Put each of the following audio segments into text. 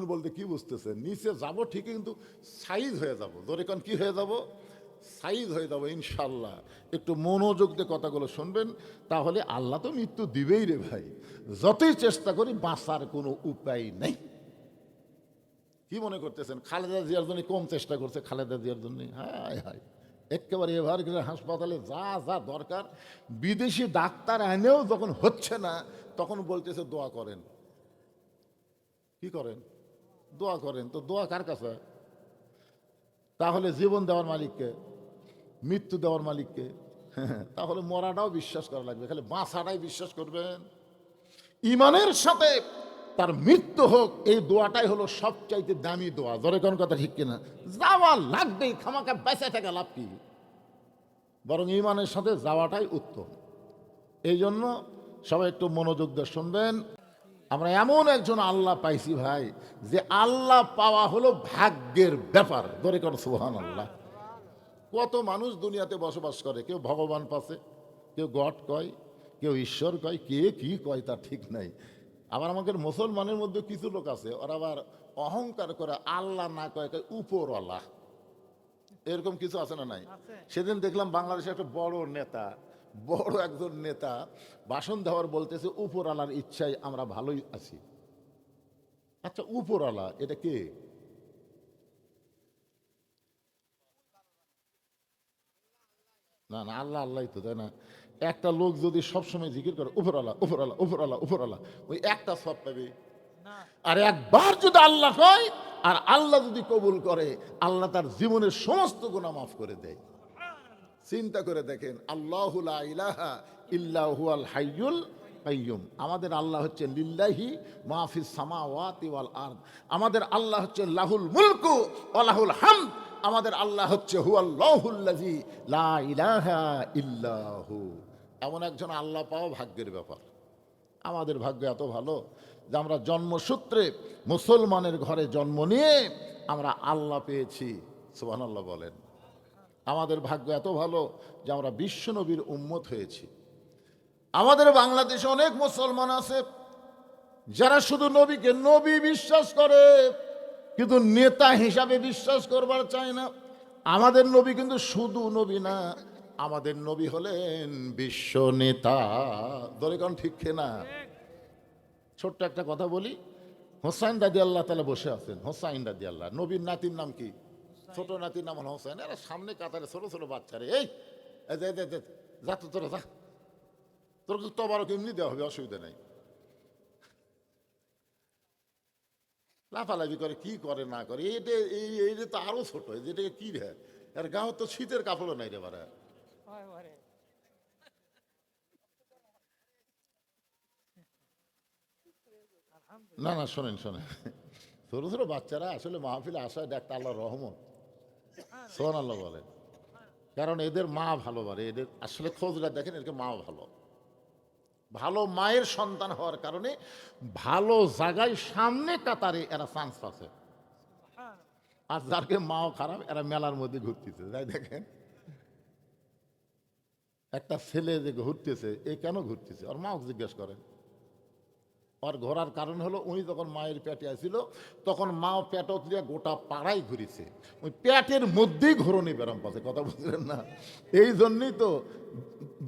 বলতে কি বুঝতেছেন? নিচে যাব ঠিকই, কিন্তু সাইজ হয়ে যাব। ধরে কোন কি হয়ে যাব? সাইজ হয়ে যাব ইনশাল্লাহ। একটু মনোযোগ দিয়ে কথাগুলো শুনবেন, তাহলে আল্লাহ তো মৃত্যু দিবেই রে ভাই। যতই চেষ্টা করি বাঁচার কোনো উপায় নেই। কি মনে করতেছেন খালেদা জিয়ার জন্য কম চেষ্টা করছে? খালেদা জিয়ার জন্য হায় হায়, একেবারে এভারগ্রিন হাসপাতালে যা যা দরকার বিদেশি ডাক্তার এনেও যখন হচ্ছে না, তখন বলতেছে দোয়া করেন। কি করেন? দোয়া করেন। তো দোয়া কার কাছে? তাহলে জীবন দেওয়ার মালিককে, মৃত্যু দেওয়ার মালিককে। তাহলে মরাটাও বিশ্বাস করা লাগবে, খালি বাঁচাটাই বিশ্বাস করবেন। ইমানের সাথে তার মৃত্যু হোক, এই দোয়াটাই হলো সবচাইতে দামি দোয়া। জোরে কোন কথা ঠিক কিনা? যাওয়া লাগবেই, খামাকা বেঁচে থাকা লাভ কি? বরং ইমানের সাথে যাওয়াটাই উত্তম। এই জন্য সবাই একটু মনোযোগ দিয়ে শুনবেন। আমরা এমন একজন আল্লাহ পাইছি ভাই, যে আল্লাহ পাওয়া হলো ভাগ্যের ব্যাপার। ধরে কর সুবহানাল্লাহ। কত মানুষ দুনিয়াতে বসবাস করে, কেউ ভগবান পাশে, কেউ গড কয়, কেউ ঈশ্বর কয়, কে কি কয় তার ঠিক নাই। আবার আমাদের মুসলমানের মধ্যে কিছু লোক আছে, ওরা আবার অহংকার করে আল্লাহ না কয়, কয় উপরওয়ালা। এরকম কিছু আছে না নাই? সেদিন দেখলাম বাংলাদেশে একটা বড় একজন নেতা ভাষণ দেওয়ার বলতেছে উপরওয়ালার ইচ্ছায় আমরা ভালোই আছি। আচ্ছা, উপরওয়ালা এটা কে? না না, আল্লাহ আল্লাহ তো, তাই না? একটা লোক যদি সবসময় জিকির করে উপরওয়ালা উপরওয়ালা উপরওয়ালা উপরওয়ালা, ওই একটা সব পাবে। আর একবার যদি আল্লাহ কয়, আর আল্লাহ যদি কবুল করে, আল্লাহ তার জীবনের সমস্ত গুনাহ মাফ করে দেয়। চিন্তা করে দেখেন, আল্লাহু লা ইলাহা ইল্লা হুয়াল হাইয়ুল কাইয়ুম। আমাদের আল্লাহ হচ্ছেন লিল্লাহি মা ফিস সামাওয়াতি ওয়াল আরদ। আমাদের আল্লাহ হচ্ছেন লাহুল মুলকু ওয়া লাহুল হামদ। আমাদের আল্লাহ হচ্ছে হুয়াল্লাহুল্লাযী লা ইলাহা ইল্লাহু। এমন একজন আল্লাহ পাওয়া ভাগ্যের ব্যাপার। আমাদের ভাগ্য এত ভালো যে আমরা জন্মসূত্রে মুসলমানের ঘরে জন্ম নিয়ে আমরা আল্লাহ পেয়েছি। সুবহানাল্লাহ বলেন। আমাদের ভাগ্য এত ভালো যে আমরা বিশ্বনবীর উম্মত হয়েছি। আমাদের বাংলাদেশে অনেক মুসলমান আছে যারা শুধু নবীকে নবী বিশ্বাস করে, কিন্তু নেতা হিসাবে বিশ্বাস করবার চায় না। আমাদের নবী কিন্তু শুধু নবী না, আমাদের নবী হলেন বিশ্ব নেতা। দরিকন ঠিক না? ছোট্ট একটা কথা বলি, হোসাইন রাদি আল্লাহ তাআলা বসে আছেন। হোসাইন রাদি আল্লাহ, নবীর নাতির নাম কি? ছোট নাতির নাম হল হোসেন। এরা সামনে কাতারে ছোট ছোট বাচ্চারে, এই যা তো তোরা যা, তোর তো তবারক এমনি দেওয়া হবে, অসুবিধা নেই। লাফালাফি করে, কি করে না করে, এইটা তো আরো ছোট, যেটাকে কি রে, আর গাঁও তো শীতের কাপড়ও নাই রে বারা। না না, শোনেন শোনেন, ছোট ছোট বাচ্চারা আসলে মাহফিলে আসায় একটা আল্লাহর রহমত। সোহান আল্লাহ বলেন। কারণ এদের মা ভালো বাড়ে, এদের আসলে খোঁজরা দেখেন, এদেরকে মা ভালো, ভালো মায়ের সন্তান হওয়ার কারণে ভালো জায়গায় সামনে কাতারে এরা চান্স পাচ্ছে। আর যারকে মাও খারাপ, এরা মেলার মধ্যে ঘুরতেছে। যাই দেখেন একটা ছেলে যে ঘুরতেছে, এ কেন ঘুরতেছে, ওর মাও জিজ্ঞেস করেন। ওর ঘোরার কারণ হলো, উনি যখন মায়ের পেটে আসছিল তখন মাও পেটত দিয়ে গোটা পাড়াই ঘুরেছে, ওই পেটের মধ্যেই ঘোরনি বেরাম পাচ্ছে। কথা বুঝলেন না? এই জন্যই তো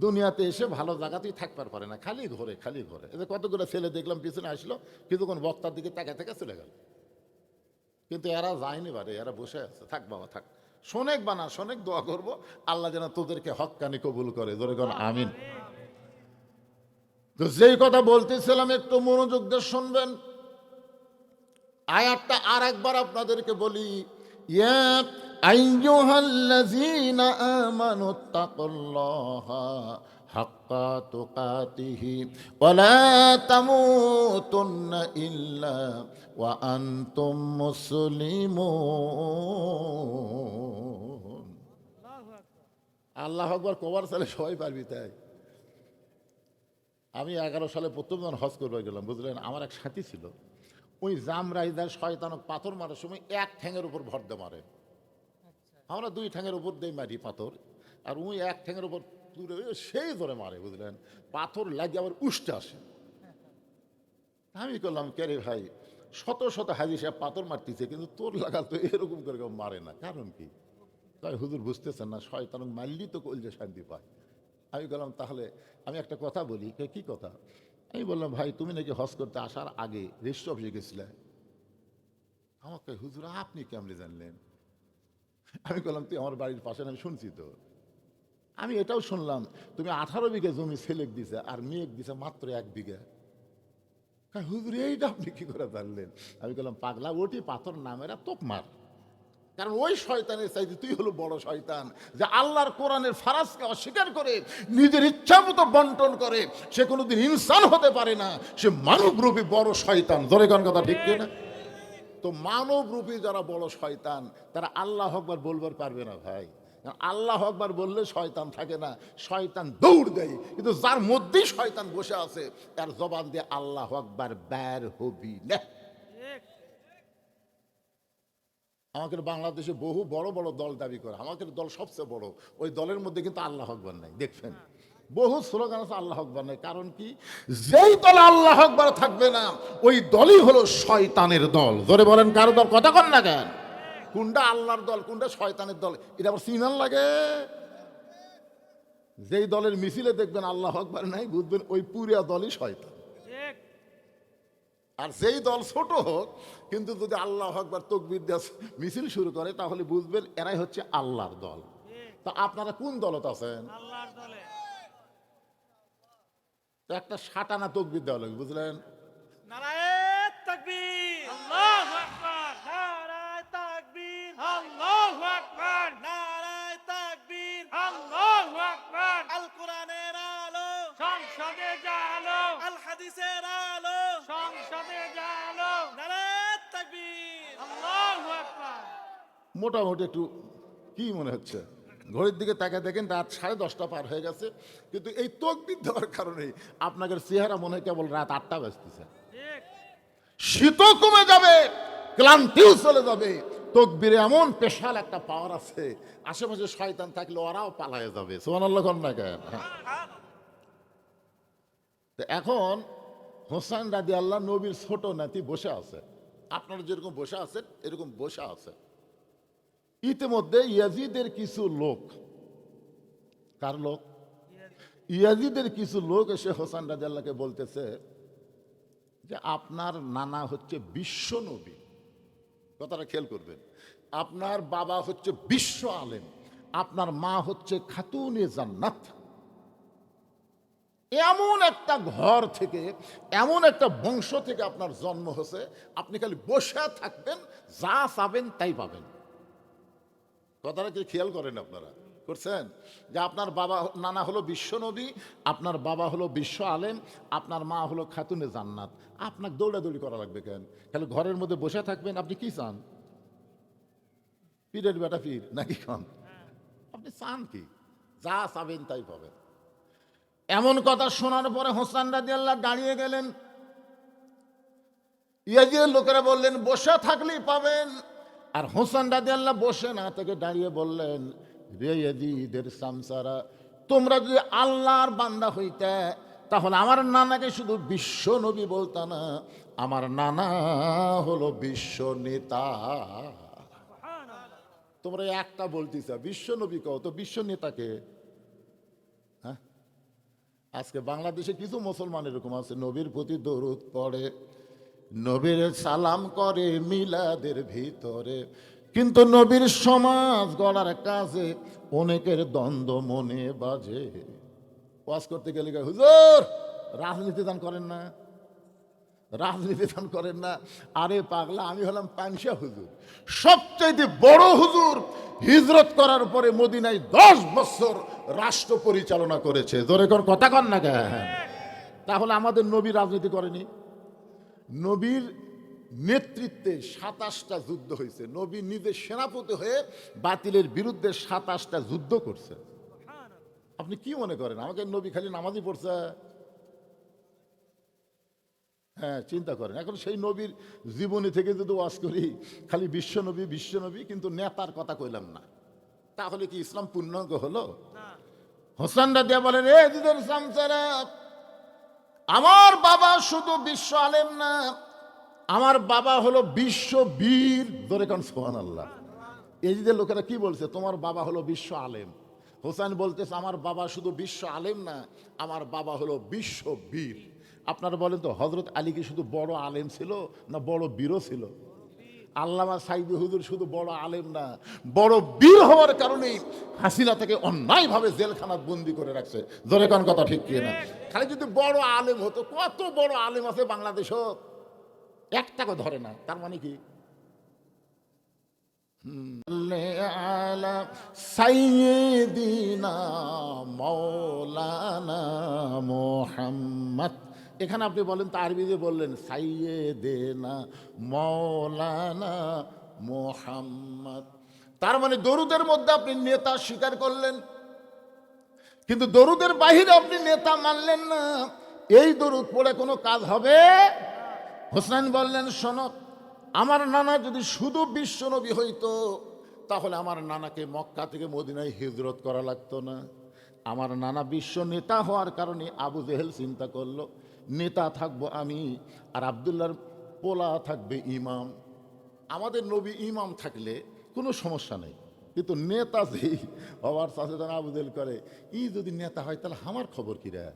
দুনিয়াতে এসে ভালো জায়গাতেই থাকতে পারে না, খালি ঘোরে খালি ঘোরে। এদের কতগুলো ছেলে দেখলাম পিছনে আসলো, কিছুক্ষণ বক্তার দিকে তাকা থেকে চলে গেল, কিন্তু এরা যায়নি বারে, এরা বসে আছে। থাক বাবা থাক, শোনেক বানা শোনেক, দোয়া করবো আল্লাহ যেন তোদেরকে হক্কানি কবুল করে। ধরে কোন আমিন। তো যেই কথা বলতেছিলাম একটু মনোযোগ দিয়ে শুনবেন। আয়াতটা আর একবার আপনাদেরকে বলি, ইয়া আইয়ুহাল্লাযীনা আমানুত্তাকুল্লাহা হাক্কা তুকাতিহি ওয়া লা তামুতুন্না ইল্লা ওয়া আনতুম মুসলিমুন। আল্লাহু আকবার কবার সালে সবাই পারবি তাই। আমি 11 সালে প্রথম যখন হজ করতে গেলাম, বুঝলেন, আমার এক সাথী ছিল, ওই জামরাইদার শয়তানক পাথর মারার সময় এক ঠ্যাঙের উপর ভর দিয়ে মারে। আমরা দুই ঠ্যাঙের উপর দিয়ে মারি পাথর, আর ওই এক ঠ্যাঙের উপর তুলে সেই ধরে মারে, বুঝলেন, পাথর লাগে আবার উষ্ঠে আসে। আমি করলাম, কে রে ভাই, শত শত হাজি সাহেব পাথর মারতেছে, কিন্তু তোর লাগা তো এরকম করে কেউ মারে না, কারণ কি? তাই হুজুর বুঝতেছেন না, শয়তান মারলি তো কলজে শান্তি পায়। আমি বললাম তাহলে আমি একটা কথা বলি। কি কথা? আমি বললাম ভাই তুমি নাকি হজ করতে আসার আগে রেজিস্ট্রি অফিসে গেছিলে। আমাকে হুজুর আপনি কেমনে জানলেন? আমি বললাম তুই আমার বাড়ির পাশে, আমি শুনছি তো। আমি এটাও শুনলাম তুমি 18 বিঘা জমি ছেলেক দিছে আর মেয়েক দিছে মাত্র 1 বিঘা। হুজুর এইটা আপনি কি করে জানলেন? আমি বললাম পাগলা, ওটি পাথর নামেরা তোপ মার। কারণ ওই শয়তানের চাইতে তুই হলো বড় শয়তান, যে আল্লাহর কোরআনের ফারাজকে অস্বীকার করে নিজের ইচ্ছা মতো বন্টন করে। সে কোনোদিন ইনসান হতে পারে না, সে মানবরূপী বড় শয়তান। জোরে কোন কথা ঠিক কিনা? তো মানবরূপী যারা বড় শয়তান তারা আল্লাহ আকবার বলবার পারবে না ভাই। আল্লাহ আকবার বললে শয়তান থাকে না, শয়তান দৌড় দেয়। কিন্তু যার মধ্যেই শয়তান বসে আছে তার জবান দিয়ে আল্লাহ আকবার বের হবি না। আমাদের বাংলাদেশে বহু বড় বড় দল দাবি করে আমাদের দল সবচেয়ে বড়, ওই দলের মধ্যে কিন্তু আল্লাহ আকবার নাই। দেখছেন বহু স্লোগান আছে আল্লাহ আকবার নাই, কারণ কি? যেই দলে আল্লাহ আকবার থাকবে না ওই দলই হলো শয়তানের দল। ধরে বলেন কারো দল কথা কন না কেন? কোনটা আল্লাহর দল কোনটা শয়তানের দল এটা আবার চিনান লাগে। যেই দলের মিছিলে দেখবেন আল্লাহ আকবার নাই, বুঝবেন ওই পুরা দলই শয়তান। আর সেই দল ছোট হোক, কিন্তু যদি আল্লাহ আকবার তাকবীর দিয়ে মিছিল শুরু করে তাহলে বুঝবেন এরাই হচ্ছে আল্লাহর দল। তো আপনারা কোন দলত আছেন? আল্লাহর দলে। একটা সাটানা তাকবীর দেওয়া লাগবে, বুঝলেন? নারায়ে তাকবীর, আল্লাহু আকবার, নারায়ে তাকবীর, আল্লাহু আকবার, নারায়ে তাকবীর, আল্লাহু আকবার। আল কোরআনের আলো সংসদে জালো, আল হাদিসের আলো সংসদে জালো, নারায়ে তাকবীর, আল্লাহু আকবার। মোটামুটি একটু কি মনে হচ্ছে? ঘড়ির দিকে তাকায় দেখেন রাত 10:30 পার হয়ে গেছে, কিন্তু এই তাকবীর দেওয়ার কারণে আপনাদের চেহারা মনে হয় কেবল রাত 8টা বাজতেছে। শীতও কমে যাবে, ক্লান্তিও চলে যাবে। তাকবীরে এমন স্পেশাল একটা পাওয়ার আছে, আশেপাশে শয়তান থাকলে ওরাও পালায়ে যাবে। সুবহানাল্লাহ কোন না কেন? তো এখন হোসেন রাদিয়াল্লাহু নবীর ছোট নাতি বসে আছে, আপনারা যেরকম বসে আছেন এরকম বসে আছে। ইতিমধ্যে ইয়াজিদের কিছু লোক, কার লোক? ইয়াজিদের কিছু লোক এসে হোসেন রাদিয়াল্লাহকে বলতেছে যে আপনার নানা হচ্ছে বিশ্ব নবী। কথাটা খেয়াল করবেন। আপনার বাবা হচ্ছে বিশ্ব আলেম, আপনার মা হচ্ছে খাতুনে জান্নাত। এমন একটা ঘর থেকে, এমন একটা বংশ থেকে আপনার জন্ম হয়েছে, আপনি খালি বসে থাকবেন, যা চাবেন তাই পাবেন। কথাটা কি খেয়াল করেন আপনারা? করছেন যে আপনার বাবা নানা হলো বিশ্ব নবী, আপনার বাবা হলো বিশ্ব আলেম, আপনার মা হলো খাতুনে জান্নাত। আপনাকে দৌড়াদৌড়ি করা লাগবে কেন? খালি ঘরের মধ্যে বসে থাকবেন। আপনি কি চান? পীরের বেটা পীর নাকি খান? আপনি চান কি? যা চাবেন তাই পাবেন। এমন কথা শোনার পরে হোসেন রাদিয়াল্লাহু দাঁড়িয়ে গেলেন। ইয়াজিদের লোকেরা বললেন বসে থাকলেই পাবেন। আর হোসেন রাদিয়াল্লাহু বসে না থেকে দাঁড়িয়ে বললেন, রে ইয়াজিদের সামসারা, তোমরা যদি আল্লাহর বান্দা হইতে তাহলে আমার নানাকে শুধু বিশ্ব নবী বলতা না, আমার নানা হলো বিশ্ব নেতা। তোমরা একটা বলতেছ বিশ্ব নবী কও, তো বিশ্ব নেতাকে? হ্যাঁ, আজকে বাংলাদেশে কিছু মুসলমান এরকম আছে নবীর প্রতি দরুদ পড়ে, নবীর সালাম করে মিলাদের ভিতরে, কিন্তু নবীর সমাজ গড়ার কাজে অনেকের দ্বন্দ্ব মনে বাজে। ওয়াজ করতে গেলে হুজুর রাজনীতি দান করেন না, রাজনীতি দান করেন না। আরে পাগলা, আমি হলাম পানশা হুজুর, সবচাইতে বড় হুজুর। হিজরত করার পরে মদিনায় 10 বছর রাষ্ট্র পরিচালনা করেছে। জোরে কোন কথা কন না কেন? তাহলে আমাদের নবী রাজনীতি করেনি? নবীর নেতৃত্বে 27টা যুদ্ধ হয়েছে। নবী নিজে সেনাপতি হয়ে বাতিলের বিরুদ্ধে 27টা যুদ্ধ করছে। আপনি কি মনে করেন আমাকে নবী খালি নামাজই পড়ছে? হ্যাঁ, চিন্তা করেন। এখন সেই নবীর জীবনী থেকে যদি ওয়াজ করি খালি বিশ্বনবী বিশ্বনবী, কিন্তু নেতার কথা কইলাম না, তাহলে কি ইসলাম পূর্ণাঙ্গ হলো? হোসেন রাদিয়া বলেন, এ দিদের সামসারা, আমার বাবা শুধু বিশ্ব আলেম না, আমার বাবা হলো বিশ্ববীর, ধরে কারণ সুবহানাল্লাহ। এই যে লোকেরা কি বলছে, তোমার বাবা হলো বিশ্ব আলেম। হোসেন বলতেছে আমার বাবা শুধু বিশ্ব আলেম না, আমার বাবা হলো বিশ্ববীর। আপনারা বলেন তো, হজরত আলী কি শুধু বড় আলেম ছিল না বড় বীরও ছিল? আল্লামা সাইদি হুজুর শুধু বড় আলেম না, বড় বীর হওয়ার কারণেই হাসিনা থেকে অন্যায়ভাবে জেলখানা বন্দি করে রাখছে। জোরে কোন কথা ঠিক কি না? খালি যদি বড় আলেম হতো, কত বড় আলেম আছে বাংলাদেশও, একটাকে ধরে না। তার মানে কি? আলা সাইয়্যিদিনা মাওলানা মুহাম্মদ। এখানে আপনি বলেন তো, আরবিতে বললেন সাইয়্যিদিনা মাওলানা মুহাম্মদ, তার মানে দরুদের মধ্যে আপনি নেতা স্বীকার করলেন, কিন্তু দরুদের বাহিরে আপনি নেতা মানলেন না। এই দরুদ পড়ে কোনো কাজ হবে? হোসেন বললেন, শোনো, আমার নানা যদি শুধু বিশ্বনবী হইতো তাহলে আমার নানাকে মক্কা থেকে মদিনায় হিজরত করা লাগতো না। আমার নানা বিশ্ব নেতা হওয়ার কারণে আবু জেহেল চিন্তা করলো, নেতা থাকবো আমি আর আব্দুল্লাহর পোলা থাকবে ইমাম। আমাদের নবী ইমাম থাকলে কোনো সমস্যা নেই, কিন্তু নেতা যেই হওয়ার সচেতন আবু জেহেল করে, ই যদি নেতা হয় তাহলে আমার খবর কিরা।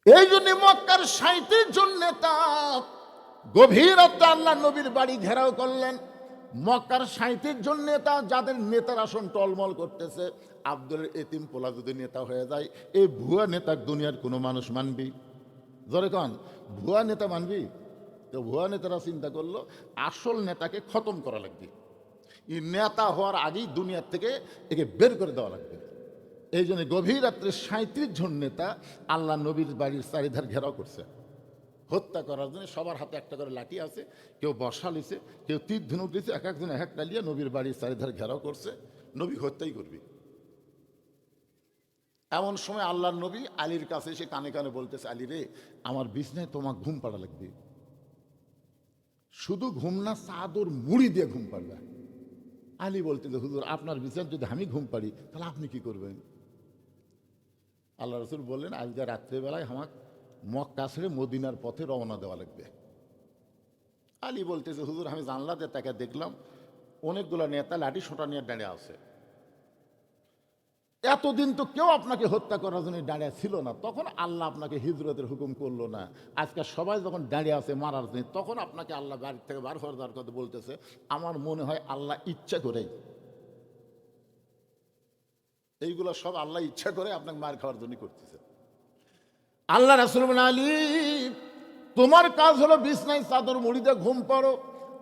এই জন্য মক্কার ৩৭ জন নেতা গভীর রাতে আল্লাহ নবীর বাড়ি ঘেরাও করলেন। মক্কার ৩৭ জন নেতা, যাদের নেতার আসন টলমল করতেছে, আব্দুলের এতিম পোলা যদি নেতা হয়ে যায়, এই ভুয়া নেতা দুনিয়ার কোনো মানুষ মানবি? জোরে কন, ভুয়া নেতা মানবি? তো ভুয়া নেতারা চিন্তা করলো আসল নেতাকে খতম করা লাগবে, এই নেতা হওয়ার আগেই দুনিয়ার থেকে একে বের করে দেওয়া লাগবে। এই জন্য গভীর রাত্রে ৩৭ জন নেতা আল্লাহ নবীর বাড়ির চারিধার ঘেরাও করছে হত্যা করার জন্য। সবার হাতে একটা করে লাঠি আছে, কেউ বর্ষা লিছে, কেউ তীর ধনুক লিছে, এক একজন এক একটা লিয়ে নবীর বাড়ির চারিধার ঘেরাও করছে, নবী হত্যাই করবি। এমন সময় আল্লাহর নবী আলীর কাছে এসে কানে কানে বলতেছে, আলী রে, আমার বিছনায় তোমার ঘুম পাড়া লাগবে, শুধু ঘুম না, চাদর মুড়ি দিয়ে ঘুম পাড়বে। আলী বলতেছে, হুজুর আপনার বিছানায় যদি আমি ঘুম পাড়ি তাহলে আপনি কি করবেন? আল্লাহ রসুল বললেন, আজকে রাত্রেবেলায় আমার মক্কা ছেড়ে মদিনার পথে রওনা দেওয়া লাগবে। আলী বলতেছে, হুজুর আমি জানলাতে তাকে দেখলাম অনেকগুলো নেতা লাঠি সোঁটা নিয়ে দাঁড়িয়ে আছে, এতদিন তো কেউ আপনাকে হত্যা করার জন্য দাঁড়িয়ে ছিল না, তখন আল্লাহ আপনাকে হিজরতের হুকুম করলো না। আজকে সবাই যখন দাঁড়িয়ে আছে মারার জন্য, তখন আপনাকে আল্লাহ বাড়ির থেকে বার হওয়ার দরকার বলতেছে। আমার মনে হয় আল্লাহ ইচ্ছা করেই, এইগুলো সব আল্লাহ ইচ্ছা করে আপনাকে মার খাওয়ার জন্য করতেছে। আল্লাহ রাসূল বলেন, আলী তোমার কাজ হলো বিছনায় চাদর মুড়িতে ঘুম পড়ো,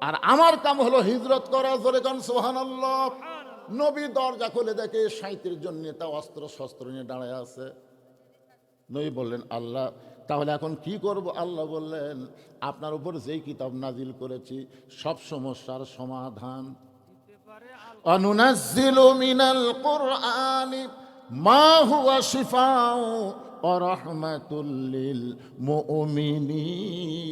আর আমার কাম হলো হিজরত করা। জোরে কান সুবহানাল্লাহ। নবী দরজা খুলে দেখে ৩৭ জন নেতা অস্ত্র শস্ত্র নিয়ে দাঁড়ায় আছে। নবী বললেন, আল্লাহ তাহলে এখন কি করব? আল্লাহ বললেন, আপনার উপর যেই কিতাব নাজিল করেছি সব সমস্যার সমাধান। অনুনাজ্জিলু মিনাল কুরআনি মা হুয়া শিফাউ ওয়া রাহমাতুল লিল মুমিনিন।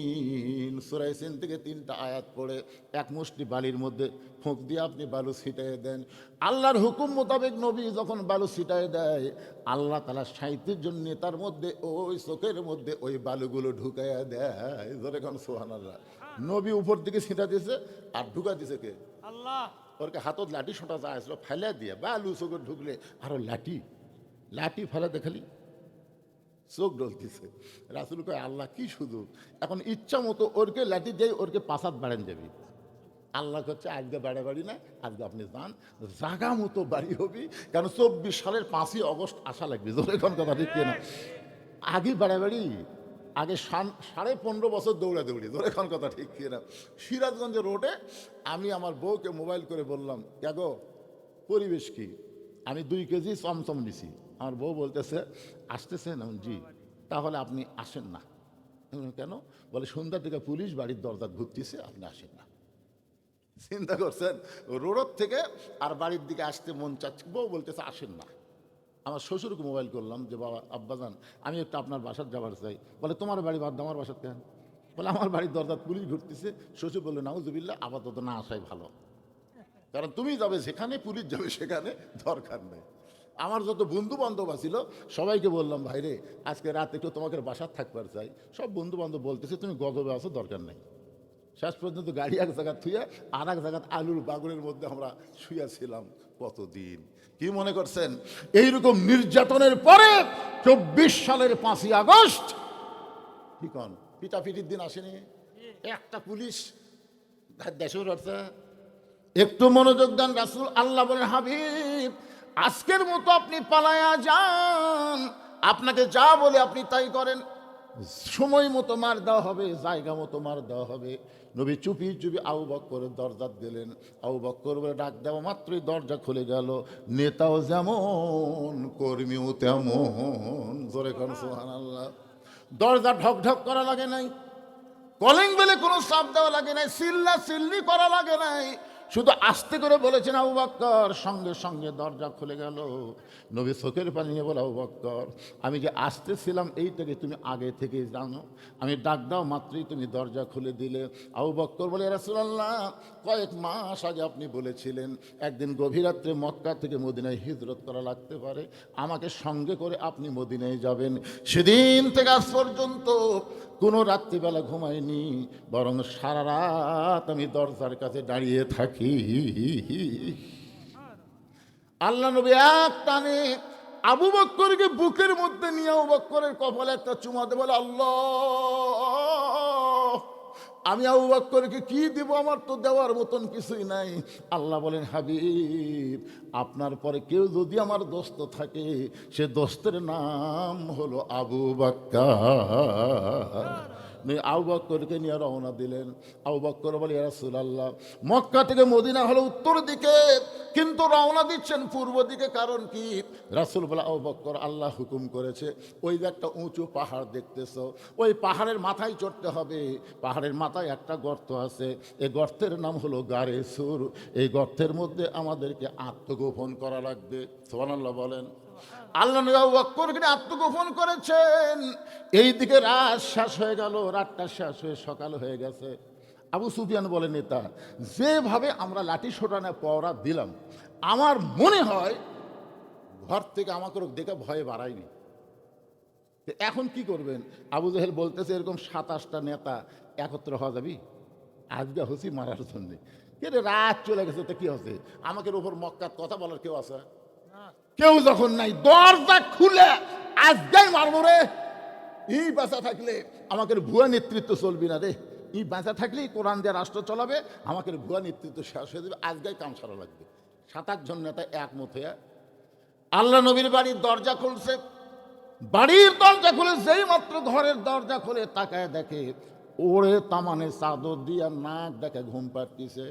সূরা ইয়াসিন থেকে 3টা আয়াত পড়ে এক মুষ্টি বালির মধ্যে ফুঁক দিয়ে আপনি বালু ছিটিয়ে দেন। আল্লাহর হুকুম মোতাবেক নবী যখন বালু ছিটিয়ে দেয়, আল্লাহ তাআলা ৩৭ জন নেতার মধ্যে ওই চোখের মধ্যে ওই বালুগুলো ঢুকাইয়া দেয়। জোরে কোন সুবহানাল্লাহ। নবী উপর দিকে ছিটা দিয়েছে আর ঢুকা দিয়েছে কে? আল্লাহ। ওরকে হাতত লাঠি শোটা যায় আসলো, ফেলে দিয়ে বালু চোখে ঢুকলে আরো লাঠি লাঠি ফেলে দেখালি চোখ ডলতেছে। রাসূল কয়, আল্লাহ কি শুধু এখন ইচ্ছা মতো ওরকে লাঠি দিয়ে ওরকে পাসাদ বাড়ান যাবি। আল্লাহ হচ্ছে আজকে বাড়াবাড়ি না, আজকে আপনি যান, জাগা মতো বাড়ি হবি, কারণ 24 সালের 5ই আগস্ট আসা লাগবে। জোরে কোন কথা ঠিক না? আগে বাড়াবাড়ি, আগে 15.5 বছর দৌড়াদৌড়ি। জোরে কোন কথা ঠিক না? সিরাজগঞ্জ রোডে আমি আমার বউকে মোবাইল করে বললাম, গো পরিবেশ কি? আমি 2 কেজি চমচম নিছি। আমার বউ বলতেছে, আসতেছেন? জি। তাহলে আপনি আসেন না। কেন? বলে সন্ধ্যার দিকে পুলিশ বাড়ির দরজা ঘুরতেছে, আপনি আসেন না। চিন্তা করছেন, রোড থেকে আর বাড়ির দিকে আসতে মন চাচ্ছে, বউ বলতেছে আসেন না। আমার শ্বশুরকে মোবাইল করলাম যে, বাবা আব্বাজান আমি একটু আপনার বাসার যাবার চাই। বলে তোমার বাড়ি বাদ আমার বাসার কেন? বলে আমার বাড়ির দরজা পুলিশ ঘুরতেছে। শ্বশুর বললো, নাউজুবিল্লাহ, আপাতত না আসাই ভালো, কারণ তুমি যাবে যেখানে, পুলিশ যাবে সেখানে, দরকার নেই। আমার যত বন্ধু বান্ধব আছিল সবাইকে বললাম, ভাইরে আজকে রাতে একটু তোমাকে বাসার থাকবার চাই। সব বন্ধু বান্ধব বলতেছে তুমি গজবে আসো, দরকার নেই। শেষ পর্যন্ত গাড়ি এক জায়গা থুয়ে আর এক জায়গা আলুর বাগুনের মধ্যে আমরা শুয়েছিলাম কতদিন। কি মনে করছেন এইরকম নির্যাতনের পরে 24 সালের 5ই আগস্ট কি কন পিটাপিটির দিন আসেনি? একটা পুলিশ দেশের অর্থে একটু মনোযোগ দেন। রাসূল আল্লাহ বলেন, হাবিব আজকের মতো আপনি পালায়া যান, আপনাকে যা বলে আপনি তাই করেন, সময় মতো মার দেওয়া হবে, জায়গা মতো মার দেওয়া হবে। নবী চুপি চুপি আবু বকরের দরজা দিলেন। আবু বকর বলে ডাক দেওয়া মাত্রই দরজা খুলে গেল। নেতাও যেমন কর্মীও তেমন। জোরে কোন সুবহানাল্লাহ। দরজা ঢক ঢক করা লাগে নাই, কলিং বেলে কোনো চাপ দেওয়া লাগে নাই, চিল্লা চিল্লি করা লাগে নাই, শুধু আস্তে করে বলেছেন আবু বকর, সঙ্গে সঙ্গে দরজা খুলে গেল। নবী চোখের পানি নিয়ে বলে, আবু বকর আমি যে আসতেছিলাম এইটাকে তুমি আগে থেকে জানো, আমি ডাক দাও মাত্রই তুমি দরজা খুলে দিলে। আবু বকর বলে, ইয়া রাসূলুল্লাহ কয়েক মাস আগে আপনি বলেছিলেন একদিন গভীর রাত্রে মক্কা থেকে মদিনায় হিজরত করা লাগতে পারে, আমাকে সঙ্গে করে আপনি মদিনায় যাবেন। সেদিন থেকে আজ পর্যন্ত কোনো রাত্রিবেলা ঘুমাইনি, বরং সারা রাত আমি দরজার কাছে দাঁড়িয়ে থাকি। আল্লাহ নবী এক টানে আবু বকরকে বুকের মধ্যে নিয়ে আবু বকরের কপালে একটা চুমা দিয়ে বলে, আল্লাহ আমি আবু বকরকে কি দিব, আমার তো দেওয়ার মতন কিছুই নাই। আল্লাহ বলেন, হাবিব আপনার পরে কেউ যদি আমার দোস্ত থাকে, সে দোস্তের নাম হলো আবু বকর। আবু বকরকে নিয়ে রওনা দিলেন। আবু বকর বলে, ইয়া রাসূলুল্লাহ মক্কা থেকে মদিনা হলো উত্তর দিকে, কিন্তু রওনা দিচ্ছেন পূর্ব দিকে, কারণ কি? রাসূল বলে, আবু বকর আল্লাহ হুকুম করেছে ওই যে একটা উঁচু পাহাড় দেখতেছ, ওই পাহাড়ের মাথায় চড়তে হবে। পাহাড়ের মাথায় একটা গর্ত আছে, এই গর্তের নাম হলো গারে সুর। এই গর্তের মধ্যে আমাদেরকে আত্মগোপন করা লাগবে। সুবহানাল্লাহ বলেন। আল্লাহ নবী আবু বকরকে আত্মগোপন করেছেন। এইদিকে রাত শেষ হয়ে গেল, রাতটা শেষ হয়ে সকাল হয়ে গেছে। আবু সুফিয়ান বলে, নেতা যেভাবে আমরা লাঠি সোটানে পহরা দিলাম, আমার মনে হয় ঘর থেকে আমাকে দেখে ভয়ে বাড়ায়নি। এখন কি করবেন? আবু জেহেল বলতেছে, এরকম 27টা নেতা একত্র হওয়া যাবি আজকে হসি মারার জন্যে। কে রে রাত চলে গেছে তো কি হচ্ছে, আমাকে উপর মক্কার কথা বলার কেউ আছে? কেউ যখন নাই, দরজা খুলে আজকেই মারবো রে। এই বাঁচা থাকলে আমাকে ভুয়া নেতৃত্ব চলবি না রে, এই বাঁচা থাকলেই কোরআন দিয়ে রাষ্ট্র চলাবে, আমাকে ভুয়া নেতৃত্ব শেষ হয়ে দেবে, আজকেই কাম সারা লাগবে। 7-8 জন নেতা একমত হয়ে আল্লাহ নবীর বাড়ির দরজা খুলছে। বাড়ির দরজা খুলে যেই মাত্র ঘরের দরজা খুলে তাকায় দেখে ওরে তামানে চাদর দিয়ে নাক দেখে ঘুম পাড়তিছে।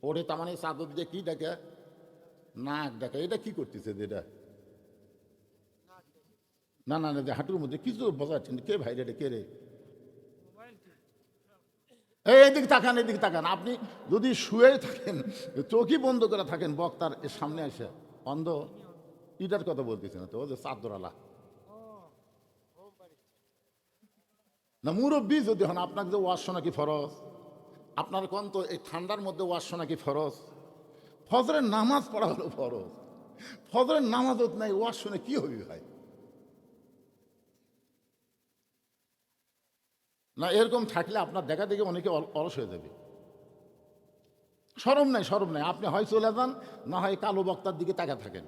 ওরে তামানে চাদর দিয়ে কি দেখে? নাক দেখে। এটা কি করতেছে? এটা না না না, হাঁটুর মধ্যে কিছু বোঝাচ্ছেন। কে ভাই রে? কে রে? এইদিকে তাকান, এদিকে তাকান। আপনি যদি শুয়ে থাকেন, চোখই বন্ধ করে থাকেন, বক্তার সামনে এসে অন্ধ ইটার কথা বলতেছে না তো, ও যে চাদরালা না মুরব্বী যদি হন, আপনাকে যে ওয়াজ শোনা কি ফরজ? আপনার কোন তো এই ঠান্ডার মধ্যে ওয়াজ শোনা কি ফরজ? ফজরের নামাজ পড়া হলো ফরজ। ফজরের নামাজও নাই, ওয়াজ শুনে কি হবি ভাই? না এরকম থাকলে আপনার দেখা দেখে অনেকে অলস হয়ে যাবে। শরম নাই, শরম নাই। আপনি হয় চলে যান, না হয় কালো বক্তার দিকে তাকা থাকেন।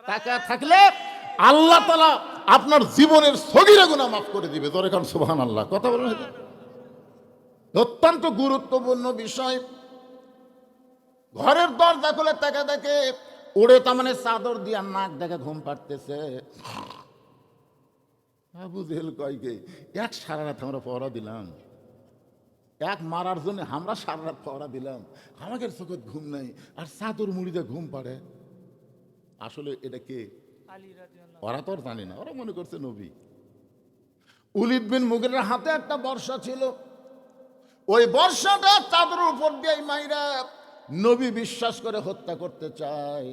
তাকা থাকলে আল্লাহ তাআলা আপনার জীবনের সগীরা গুনাহ মাফ করে দিবে। জোরে কান সুবহানাল্লাহ। কথা বলেন, অত্যন্ত গুরুত্বপূর্ণ বিষয়। ঘরের দরজা খুলে তাকা দেখে ওরে তার মানে চাদর দিয়া নাক দেখে ঘুম পাড়তেছে। আবু জেহেল কয় কে, এক সারা রাত আমরা পহরা দিলাম, এক মারার জন্য আমরা সারা রাত পহরা দিলাম, আমাদের চোখে ঘুম নাই, আর চাদর মুড়িতে ঘুম পাড়ে। আসলে এটা কে? ওরা তো আর জানে না, ওরা মনে করছে নবী। উলিদ বিন মুগিরের হাতে একটা বর্ষা ছিল, ওই বর্ষাটা চাদরের উপর দিয়ে মাইরা নবী বিশ্বাস করে হত্যা করতে চায়।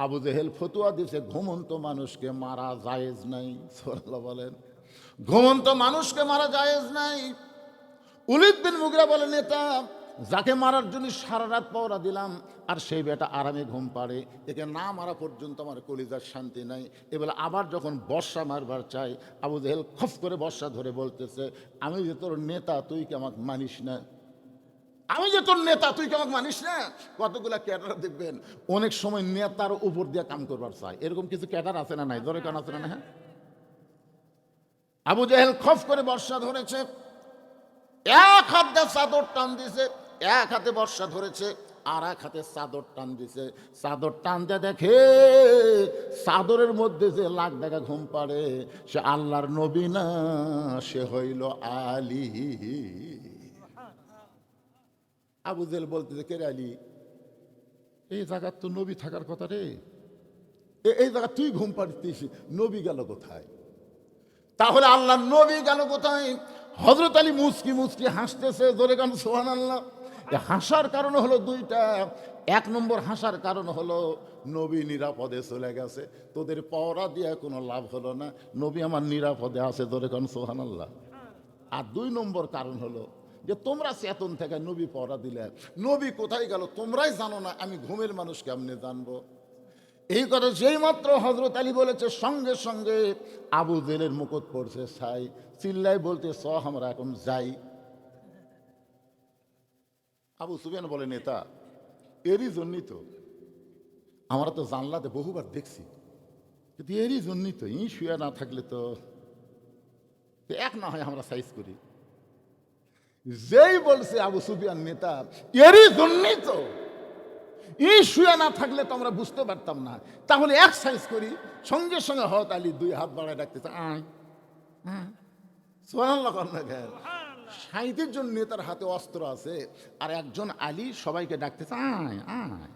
আবু জেহেল ফতুয়া দিছে, ঘুমন্ত মানুষকে মারা জায়েজ নাই। সুবহানাল্লাহ বলেন। ঘুমন্ত মানুষকে মারা জায়েজ নাই। উলিদ বিন মুগিরা বলে, নেতা যাকে মারার জন্য সারা রাত পহরা দিলাম আর সেই বেটা আরামে ঘুম পাড়ে, একে না মারা পর্যন্ত আমার কলিজার শান্তি নাই। এবেলা আবার যখন বর্ষা মারবার চাই, আবু জেহেল খফ করে বর্ষা ধরে বলতেছে, আমি যে তোর নেতা তুই কি আমাকে মানিস না? আমি যে তোর নেতা তুই কি আমাকে মানিস না? কতগুলা ক্যাডার দেখবেন অনেক সময় নেতার উপর দিয়ে কাম করবার চায়, এরকম কিছু ক্যাডার আছে না নাই? ধরে কান আছে না? হ্যাঁ, আবু জেহেল খফ করে বর্ষা ধরেছে, এক হাত দিয়ে চাদর টান দিছে, এক হাতে বর্ষা ধরেছে আর এক হাতে চাদর টান দিছে। চাদর টানতে দেখে চাদরের মধ্যে যে লাখ দেখা ঘুম পাড়ে, সে আল্লাহর নবী না, সে হইল আলী। আবু জেহেল বলতেছে, কে রে আলী? এই জায়গার তো নবী থাকার কথা রে, এই জায়গা তুই ঘুম পাড়িস, নবী গেল কোথায়? তাহলে আল্লাহর নবী গেল কোথায়? হযরত আলী মুস্কি মুস্কি হাসতেছে, ধরে গান সুবহানাল্লাহ। হাসার কারণ হলো দুইটা। এক নম্বর হাসার কারণ হলো নবী নিরাপদে চলে গেছে, তোদের পহরা দিয়ে কোনো লাভ হলো না, নবী আমার নিরাপদে আছে, ধরে গান সুবহানাল্লাহ। আর দুই নম্বর কারণ হলো যে তোমরা চেতন থেকে নবী পহরা দিলে, নবী কোথায় গেল তোমরাই জানো না, আমি ঘুমের মানুষ কেমনে জানবো? এই কথা যেই মাত্র হযরত আলী বলেছে, সঙ্গে সঙ্গে আবু জেহেলের মুকুট পড়ছে ছাই, চিল্লাই বলতে স আমরা এখন যাই। আবু সুফিয়ান বলে, নেতা এরই জন্যই তো আমরা তো জানলাতে বহুবার দেখছি, কিন্তু এরই জন্যই তো ই শুয়ে না থাকলে তো এক না হয় আমরা সাইজ করি। যেই বলছে আবু সুফিয়ান নেতা এরই জন্যই তো, এই শুয়ে না থাকলে তো আমরা বুঝতে পারতাম না, তাহলে এক সাইজ করি। সঙ্গে সঙ্গে হযরত আলী দুই হাত বাড়ায় ডাকতেছে, আয় সুবহানাল্লাহ। 37 জন নেতার হাতে অস্ত্র আছে আর একজন আলী সবাইকে ডাকতেছে, আয় আয়।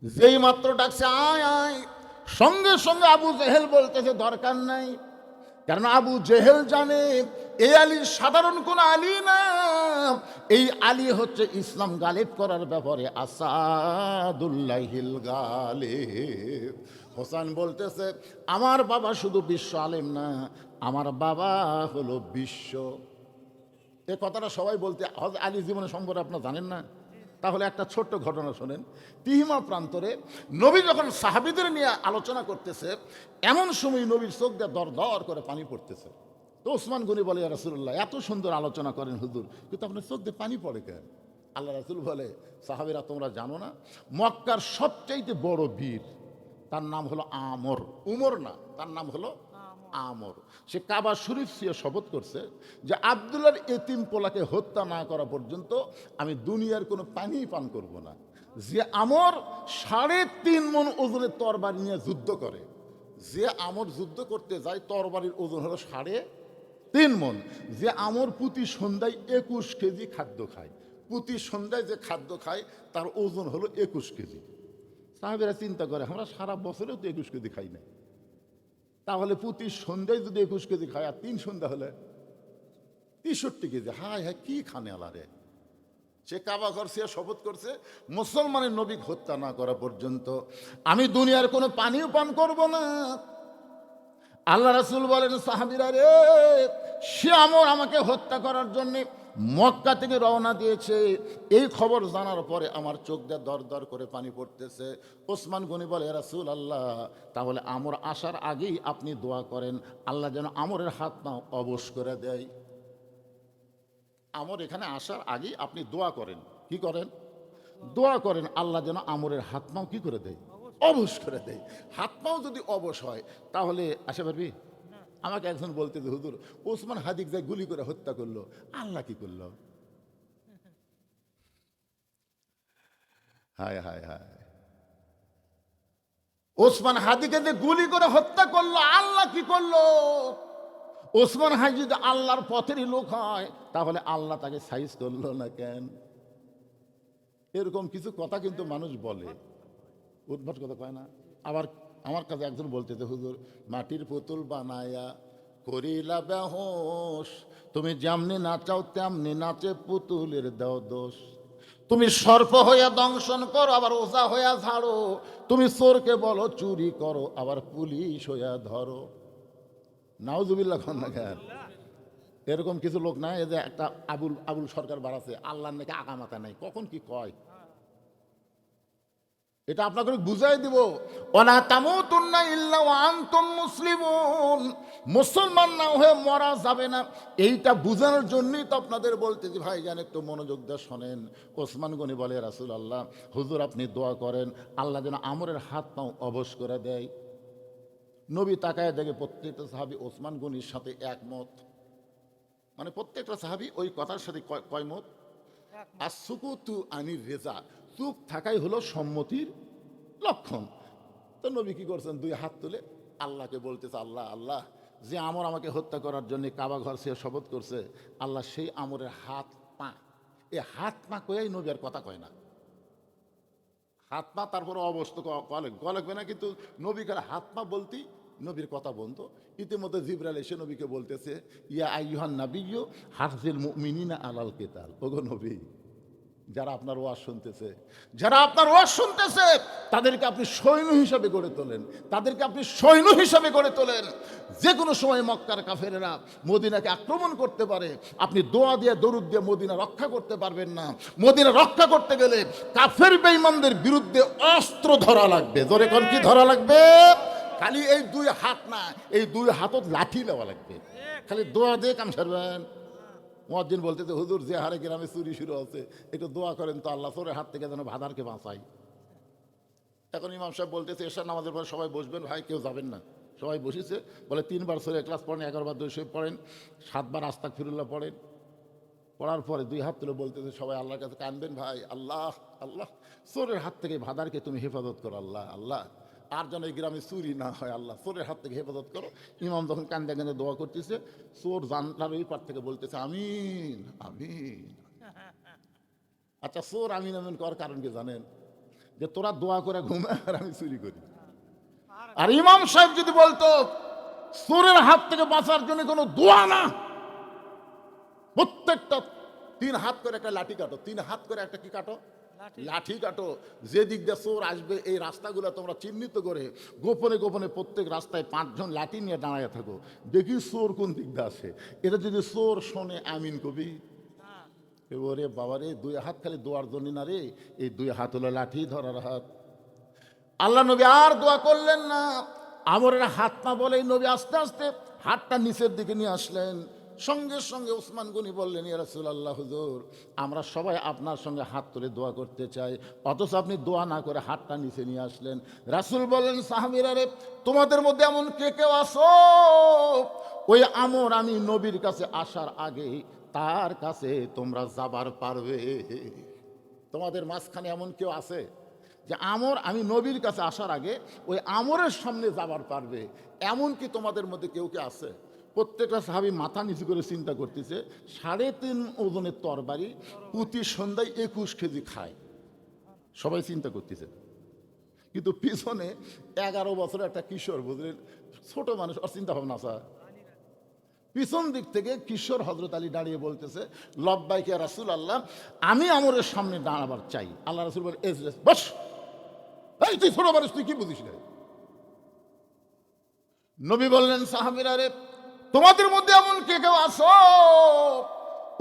যেই মাত্র ডাকছে আয় আয়, সঙ্গে সঙ্গে আবু জেহেল বলতেছে দরকার নাই, কারণ আবু জেহেল জানে এই আলী সাধারণ কোন আলী না, এই আলী হচ্ছে ইসলাম গালিব করার ব্যাপারে আসাদুল্লাহিল গালিব। হোসেন বলতেছে, আমার বাবা শুধু বিশ্ব আলেম না, আমার বাবা হলো বিশ্ব। এ কথাটা সবাই বলতে, হযরত আলী জীবনে সম্পর্কে আপনারা জানেন না? তাহলে একটা ছোট্ট ঘটনা শোনেন। তিহিমা প্রান্তরে নবী যখন সাহাবীদের নিয়ে আলোচনা করতেছে, এমন সময় নবীর চোখ দিয়ে দর দর করে পানি পড়তেছে। তো ওসমান গনি বলে, ইয়া রাসূলুল্লাহ এত সুন্দর আলোচনা করেন হুজুর, কিন্তু আপনার চোখ দিয়ে পানি পড়ে কেন? আল্লাহ রাসূল বলে, সাহাবীরা তোমরা জানো না, মক্কার সবচাইতে বড় বীর তার নাম হলো আমর, উমর না, তার নাম হলো আমর। সে কাবা শরীফ দিয়ে শপথ করছে যে আব্দুল্লাহর এতিম পোলাকে হত্যা না করা পর্যন্ত আমি দুনিয়ার কোনো পানি পান করব না। যে আমর 3.5 মণ ওজনের তরবারি নিয়ে যুদ্ধ করে, যে আমর যুদ্ধ করতে যায় তরবারির ওজন হলো 3.5 মণ। যে আমর প্রতি সন্ধ্যায় 21 কেজি খাদ্য খায়, প্রতি সন্ধ্যায় যে খাদ্য খায় তার ওজন হলো 21 কেজি। সাহাবীরা চিন্তা করে, আমরা সারা বছরেও তো 21 কেজি খাই না, তাহলে প্রতি সন্ধ্যায় যদি 21 কেজি খায় আর 3 সন্ধ্যা হলে 63 কেজি। হায় হায়, কি খানে আলারে। সে কাবা ঘর সে শপথ করছে, মুসলমানের নবী হত্যা না করা পর্যন্ত আমি দুনিয়ার কোনো পানিও পান করব না। আল্লাহ রাসূল বলেন, সাহাবীরা রে, সে আমর আমাকে হত্যা করার জন্য মক্কা থেকে রওনা দিয়েছে। এই খবর জানার পরে আমার চোখ দিয়ে দর দর করে পানি পড়তেছে। ওসমান গনি বলে, রাসূল আল্লাহ, তাহলে আমর আসার আগেই আপনি দোয়া করেন আল্লাহ যেন আমরের হাত পা অবশ করে দেয়। আমর এখানে আসার আগেই আপনি দোয়া করেন, কি করেন? দোয়া করেন আল্লাহ যেন আমরের হাত পাও কি করে দেয়? অবশ করে দেয়। হাত পাও যদি অবশ হয় তাহলে আসে পারবি? আমাকে একজন বলতে যে, হুজুর ওসমান হাদিক যায় গুলি করে হত্যা করলো, আল্লাহ কি করলো? হায় হায় হায়, ওসমান হাদিকে যে গুলি করে হত্যা করলো, আল্লাহ কি করলো? ওসমান হাদি যদি আল্লাহর পথেরই লোক হয় তাহলে আল্লাহ তাকে সাইজ করলো না কেন? এরকম কিছু কথা কিন্তু মানুষ বলে, উদ্ভট কথা কয় না। আবার আমার কাছে একজন বলতেছে, হুজুর মাটির পুতুল বানায়া করিলা বেহোশ, তুমি যেমনি নাচাও তেমনি নাচে পুতুলের দাও দোষ। তুমি সর্প হইয়া দংশন করো আবার ওঝা হইয়া ঝাড়ো, তুমি চোরকে বলো চুরি করো আবার পুলিশ হইয়া ধরো। নাউজুবিল্লাহ খান না খান। এরকম কিছু লোক নাই, এই যে একটা আবুল আবুল সরকার বাড়াচ্ছে, আল্লাহর নাকি আগামাতা নাই, কখন কি কয়। এটা আপনাকে বুঝাই দিব, ওয়ালা তামুতুন্না ইল্লা ওয়া আনতুম মুসলিমুন, মুসলমান না হয়ে মরা যাবে না। এইটা বুঝানোর জন্যই তো আপনাদের বলতেছি ভাই জান একটু মনোযোগ দিয়ে শোনেন। ওসমান গনি বলে রাসূলুল্লাহ হুজুর আপনি দোয়া করেন আল্লাহ যেন আমরের হাত পাও অবশ করে দেয়। নবী তাকায় দেখে প্রত্যেকটা সাহাবী ওসমান গনির সাথে একমত, মানে প্রত্যেকটা সাহাবী ওই কথার সাথে কয় মত, আর সুকুতু আনির রেজা, চুপ থাকাই হলো সম্মতির লক্ষণ। তো নবী কি করছেন, দুই হাত তুলে আল্লাহকে বলতেছে, আল্লাহ আল্লাহ যে আমর আমাকে হত্যা করার জন্য কাবা ঘর সে শপথ করছে, আল্লাহ সেই আমরের হাত পা, এই হাত পা কয়েই নবী আর কথা কয় না, হাত পা তারপরে অবস্থা গলকবে না, কিন্তু নবীকার হাত পা বলতেই নবীর কথা বলতো। ইতিমধ্যে জিবরাইল এসে নবীকে বলতেছে, ইয়া আইয়ুহান নাবিয়্যু হারজিল মুমিনিনা আলাল কিতাল, ওগো নবী যারা আপনার ওয়াজ শুনতেছে, যারা আপনার ওয়াজ শুনতেছে তাদেরকে আপনি সৈন্য হিসাবে গড়ে তোলেন, তাদেরকে আপনি সৈন্য হিসাবে গড়ে তোলেন। যে কোনো সময় মক্কার কাফেরেরা মদিনাকে আক্রমণ করতে পারে, আপনি দোয়া দিয়ে দরুদ দিয়ে মদিনা রক্ষা করতে পারবেন না। মদিনা রক্ষা করতে গেলে কাফের বেঈমানদের বিরুদ্ধে অস্ত্র ধরা লাগবে। জোরে কোন কি ধরা লাগবে? খালি এই দুই হাত না, এই দুই হাতত লাঠি নেওয়া লাগবে। খালি দোয়া দিয়ে কাম সারবেন। মুয়াজ্জিন বলতেছে হুজুর যে হারে গ্রামে চুরি শুরু আছে একটু দোয়া করেন তো আল্লাহ চোরের হাত থেকে যেন ভাদারকে বাঁচাই। এখন ইমাম সাহেব বলতেছে এশার নামাজের পর সবাই বসবেন, ভাই কেউ যাবেন না। সবাই বসেছে, বলে 3 বার সূরা ইখলাস পড়েন, 11 বার দরুদ শরীফ পড়েন, 7 বার আস্তাগফিরুল্লাহ পড়েন। পড়ার পরে 2 হাত তুলে বলতেছে সবাই আল্লাহর কাছে কাঁদবেন, ভাই আল্লাহ আল্লাহ চোরের হাত থেকে ভাদারকে তুমি হেফাজত করো, আল্লাহ আল্লাহ আর যেন এই গ্রামে চুরি না হয়, আল্লাহ চোরের হাত থেকে হেফাজত করো। ইমাম যখন কান্দে কান্দে দোয়া করতেছে, চোর জানলার ওই পার থেকে বলতেছে আমিন আমিন। আচ্ছা চোর আমিন আমিন করার কারণ কি জানেন? যে তোরা দোয়া করে ঘুমা আর আমি চুরি করি। আর ইমাম সাহেব যদি বলতো চোরের হাত থেকে বাঁচার জন্য কোনো দোয়া না, প্রত্যেকটা 3 হাত করে একটা লাঠি কাটো, 3 হাত করে একটা কি কাটো, লাঠি কাটো। যে দিক দিয়ে চোর আসবে এই রাস্তাগুলো তোমরা চিহ্নিত করে গোপনে গোপনে প্রত্যেক রাস্তায় 5 জন লাঠি নিয়ে দাঁড়ায় থাকো, দেখি চোর কোন দিক দিয়ে আসে। এটা যদি চোর শোনে আমিন কবি, ওরে বাবারে 2 হাত খালি দোয়ার জন্য না রে, এই 2 হাত হলো লাঠি ধরার হাত। আল্লাহ নবী আর দোয়া করলেন না, আমরের হাত না বলেই নবী আস্তে আস্তে হাতটা নিচের দিকে নিয়ে আসলেন। সঙ্গে সঙ্গে ওসমান গনি বললেন, ইয়া রাসূলুল্লাহ হুজুর আমরা সবাই আপনার সঙ্গে হাত তুলে দোয়া করতে চাই, অথচ আপনি দোয়া না করে হাতটা নিচে নিয়ে আসলেন। রাসূল বললেন, সাহাবীরা রে তোমাদের মধ্যে এমন কে কেউ আসো ওই আমর আমি নবীর কাছে আসার আগে তার কাছে তোমরা যাবার পারবে? তোমাদের মাঝখানে এমন কেউ আছে যে আমর আমি নবীর কাছে আসার আগে ওই আমরের সামনে যাবার পারবে? এমন কি তোমাদের মধ্যে কেউ কে আছে? প্রত্যেকটা সাহাবী মাথা নিচু করে চিন্তা করতেছে, 3.5 ওজনের তরবারি প্রতি সন্ধ্যায় 21 কেজি খায়। সবাই চিন্তা করতেছে, কিন্তু পিছনে 11 বছরের একটা কিশোর, বুঝলেন ছোট মানুষ, আর চিন্তা ভাবনা আছে। পিছন দিক থেকে কিশোর হযরত আলী দাঁড়িয়ে বলতেছে, লব্বাইক ইয়া রাসূলুল্লাহ আমি আমরের সামনে দাঁড়াবার চাই। আল্লাহ রাসূল বলেন, এজলেস বস, এই তুই ছোট মানুষ তুই কি বুঝিস না? নবী বললেন, সাহাবীরা রে তোমাদের মধ্যে এমন কে কেউ আসো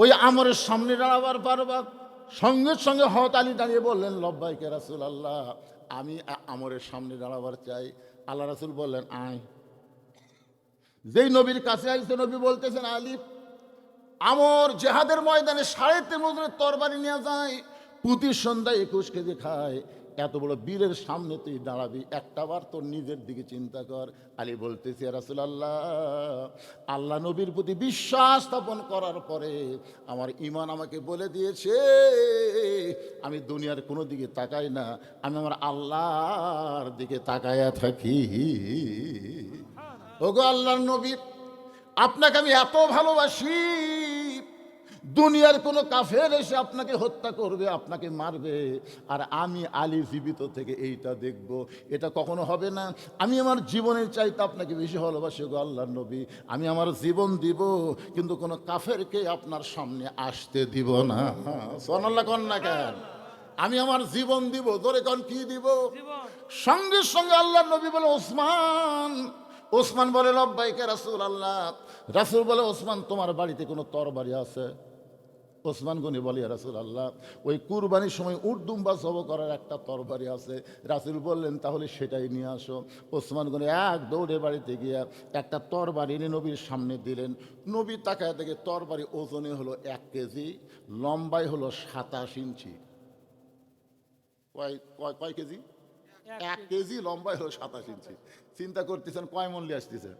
ওই আমরের সামনে দাঁড়াবার পারবা? সঙ্গে সঙ্গে হযরত আলী দাঁড়িয়ে বললেন, লব্বাইক ইয়া রাসূলুল্লাহ আমি আমরের সামনে দাঁড়াবার চাই। আল্লাহ রাসূল বললেন, আয়। যেই নবীর কাছে আসছে নবী বলতেছেন, আলী আমর জেহাদের ময়দানে 3.5 ওজনের তরবারি নিয়ে যায়, প্রতি সন্ধ্যায় 21 কেজি খায়। এত বড় বীরের সামনে তুই দাঁড়াবি, একটাবার তোর নিজের দিকে চিন্তা কর। আলী বলতেছে, ইয়া রাসূলুল্লাহ আল্লাহ নবীর প্রতি বিশ্বাস স্থাপন করার পরে আমার ঈমান আমাকে বলে দিয়েছে আমি দুনিয়ার কোনো দিকে তাকাই না, আমি আমার আল্লাহর দিকে তাকায়া থাকি। ওগো আল্লাহর নবী আপনাকে আমি এত ভালোবাসি, দুনিয়ার কোনো কাফের এসে আপনাকে হত্যা করবে, আপনাকে মারবে, আর আমি আলী জীবিত থেকে এইটা দেখব, এটা কখনো হবে না। আমি আমার জীবনের চাইতে আপনাকে বেশি ভালোবাসি গো আল্লাহর নবী, আমি আমার জীবন দিব, কিন্তু কোনো কাফেরকে আপনার সামনে আসতে দিব না। সুবহানাল্লাহ কোন না কেন? আমি আমার জীবন দিব। ধরে কোন কি দিব? সঙ্গে সঙ্গে আল্লাহর নবী বলে, ওসমান ওসমান বলে লব্বাইকে রাসূলুল্লাহ। রাসূল বলে ওসমান তোমার বাড়িতে কোনো তরবারি আছে? ওসমান গনি বলে ইয়া রাসূলুল্লাহ ওই কুরবানির সময় উট দুম্বা জব করার একটা তরবারি আছে। রাসূল বললেন তাহলে সেটাই নিয়ে আসো। ওসমান গনি এক দৌড়ে বাড়িতে গিয়ে একটা তরবারি এনে নবীর সামনে দিলেন। নবী তাকায় দেখে তরবারি ওজনে হলো 1 কেজি, লম্বায় হলো 27 ইঞ্চি। কয় কেজি? 1 কেজি, লম্বায় হলো 27 ইঞ্চি। চিন্তা করতেছেন কয় মন নিয়ে আসতেছে?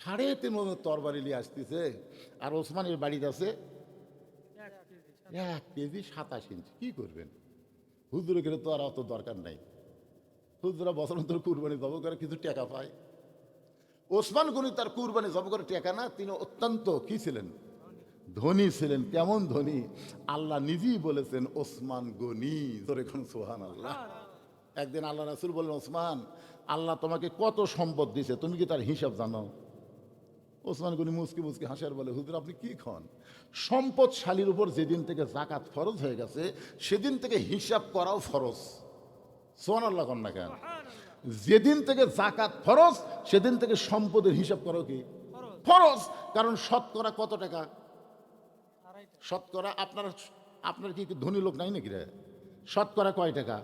3.5 মন তরবারি নিয়ে আসতেছে। আর ওসমানের বাড়িতে আছে 1 কেজি 27 ইঞ্চি। কি করবেন? হুজুরের গেলে তো আর অত দরকার নাই। হুজুরা বছর অন্তর কুরবানি জব করে কিছু টাকা পায়। ওসমান গনি তার কুরবানি জব করে টাকা না, তিনি অত্যন্ত কি ছিলেন? ধনী ছিলেন। কেমন ধনী? আল্লাহ নিজেই বলেছেন ওসমান গনি। তোর এখন সুবহানাল্লাহ। একদিন আল্লাহ রাসূল বললেন ওসমান আল্লাহ তোমাকে কত সম্পদ দিয়েছে, তুমি কি তার হিসাব জানো? ওসমান গনি মুসকি মুসকি হাসার বলে হুজুর আপনি কি খন? সম্পদশালীর উপর যেদিন থেকে জাকাত ফরজ হয়ে গেছে সেদিন থেকে হিসাব করাও ফরজ। সুবহানাল্লাহ কন না কেন? যেদিন থেকে জাকাত ফরজ সেদিন থেকে সম্পদের হিসাব করাও কি ফরজ। কারণ শতকরা কত টাকা? শতকরা আপনার কি ধনী লোক নাই নাকি রে? শতকরা কয় টাকা?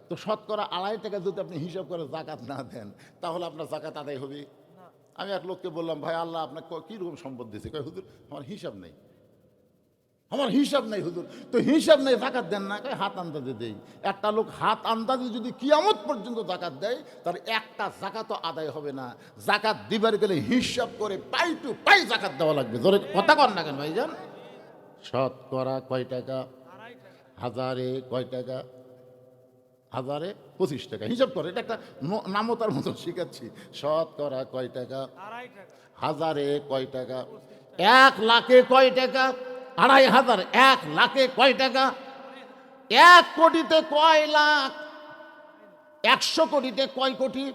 তো শতকরা 2.5 টাকা যদি আপনি হিসাব করে জাকাত না দেন তাহলে আপনার জাকাত আদায় হবে? আমি এক লোককে বললাম ভাই আল্লাহ আপনাকে কীরকম সম্পদ দিয়েছে? কয় হুজুর আমার হিসাব নেই, আমার হিসাব নেই হুজুর। তো হিসাব নেই জাকাত দেন না? কয় হাত আন্দাজে দেই। একটা লোক হাত আন্দাজে যদি কিয়ামত পর্যন্ত জাকাত দেয় তার একটা জাকাতও আদায় হবে না। জাকাত দিবার গেলে হিসাব করে পাই টু পাই জাকাত দেওয়া লাগবে। জোরে কথা কন না কেন ভাইজান? শতকরা কয় টাকা? হাজারে কয় টাকা? হাজারে 25 টাকা। হিসাব করে, এটা একটা নামতার মতো শিখাচ্ছি। শতকরা কয় টাকা? হাজারে কয় টাকা? 1 লাখে কয় টাকা? 2,500। 1 লাখে কয় টাকা? 1 কোটিতে কয় লাখ? 100 কোটিতে কয় কোটি?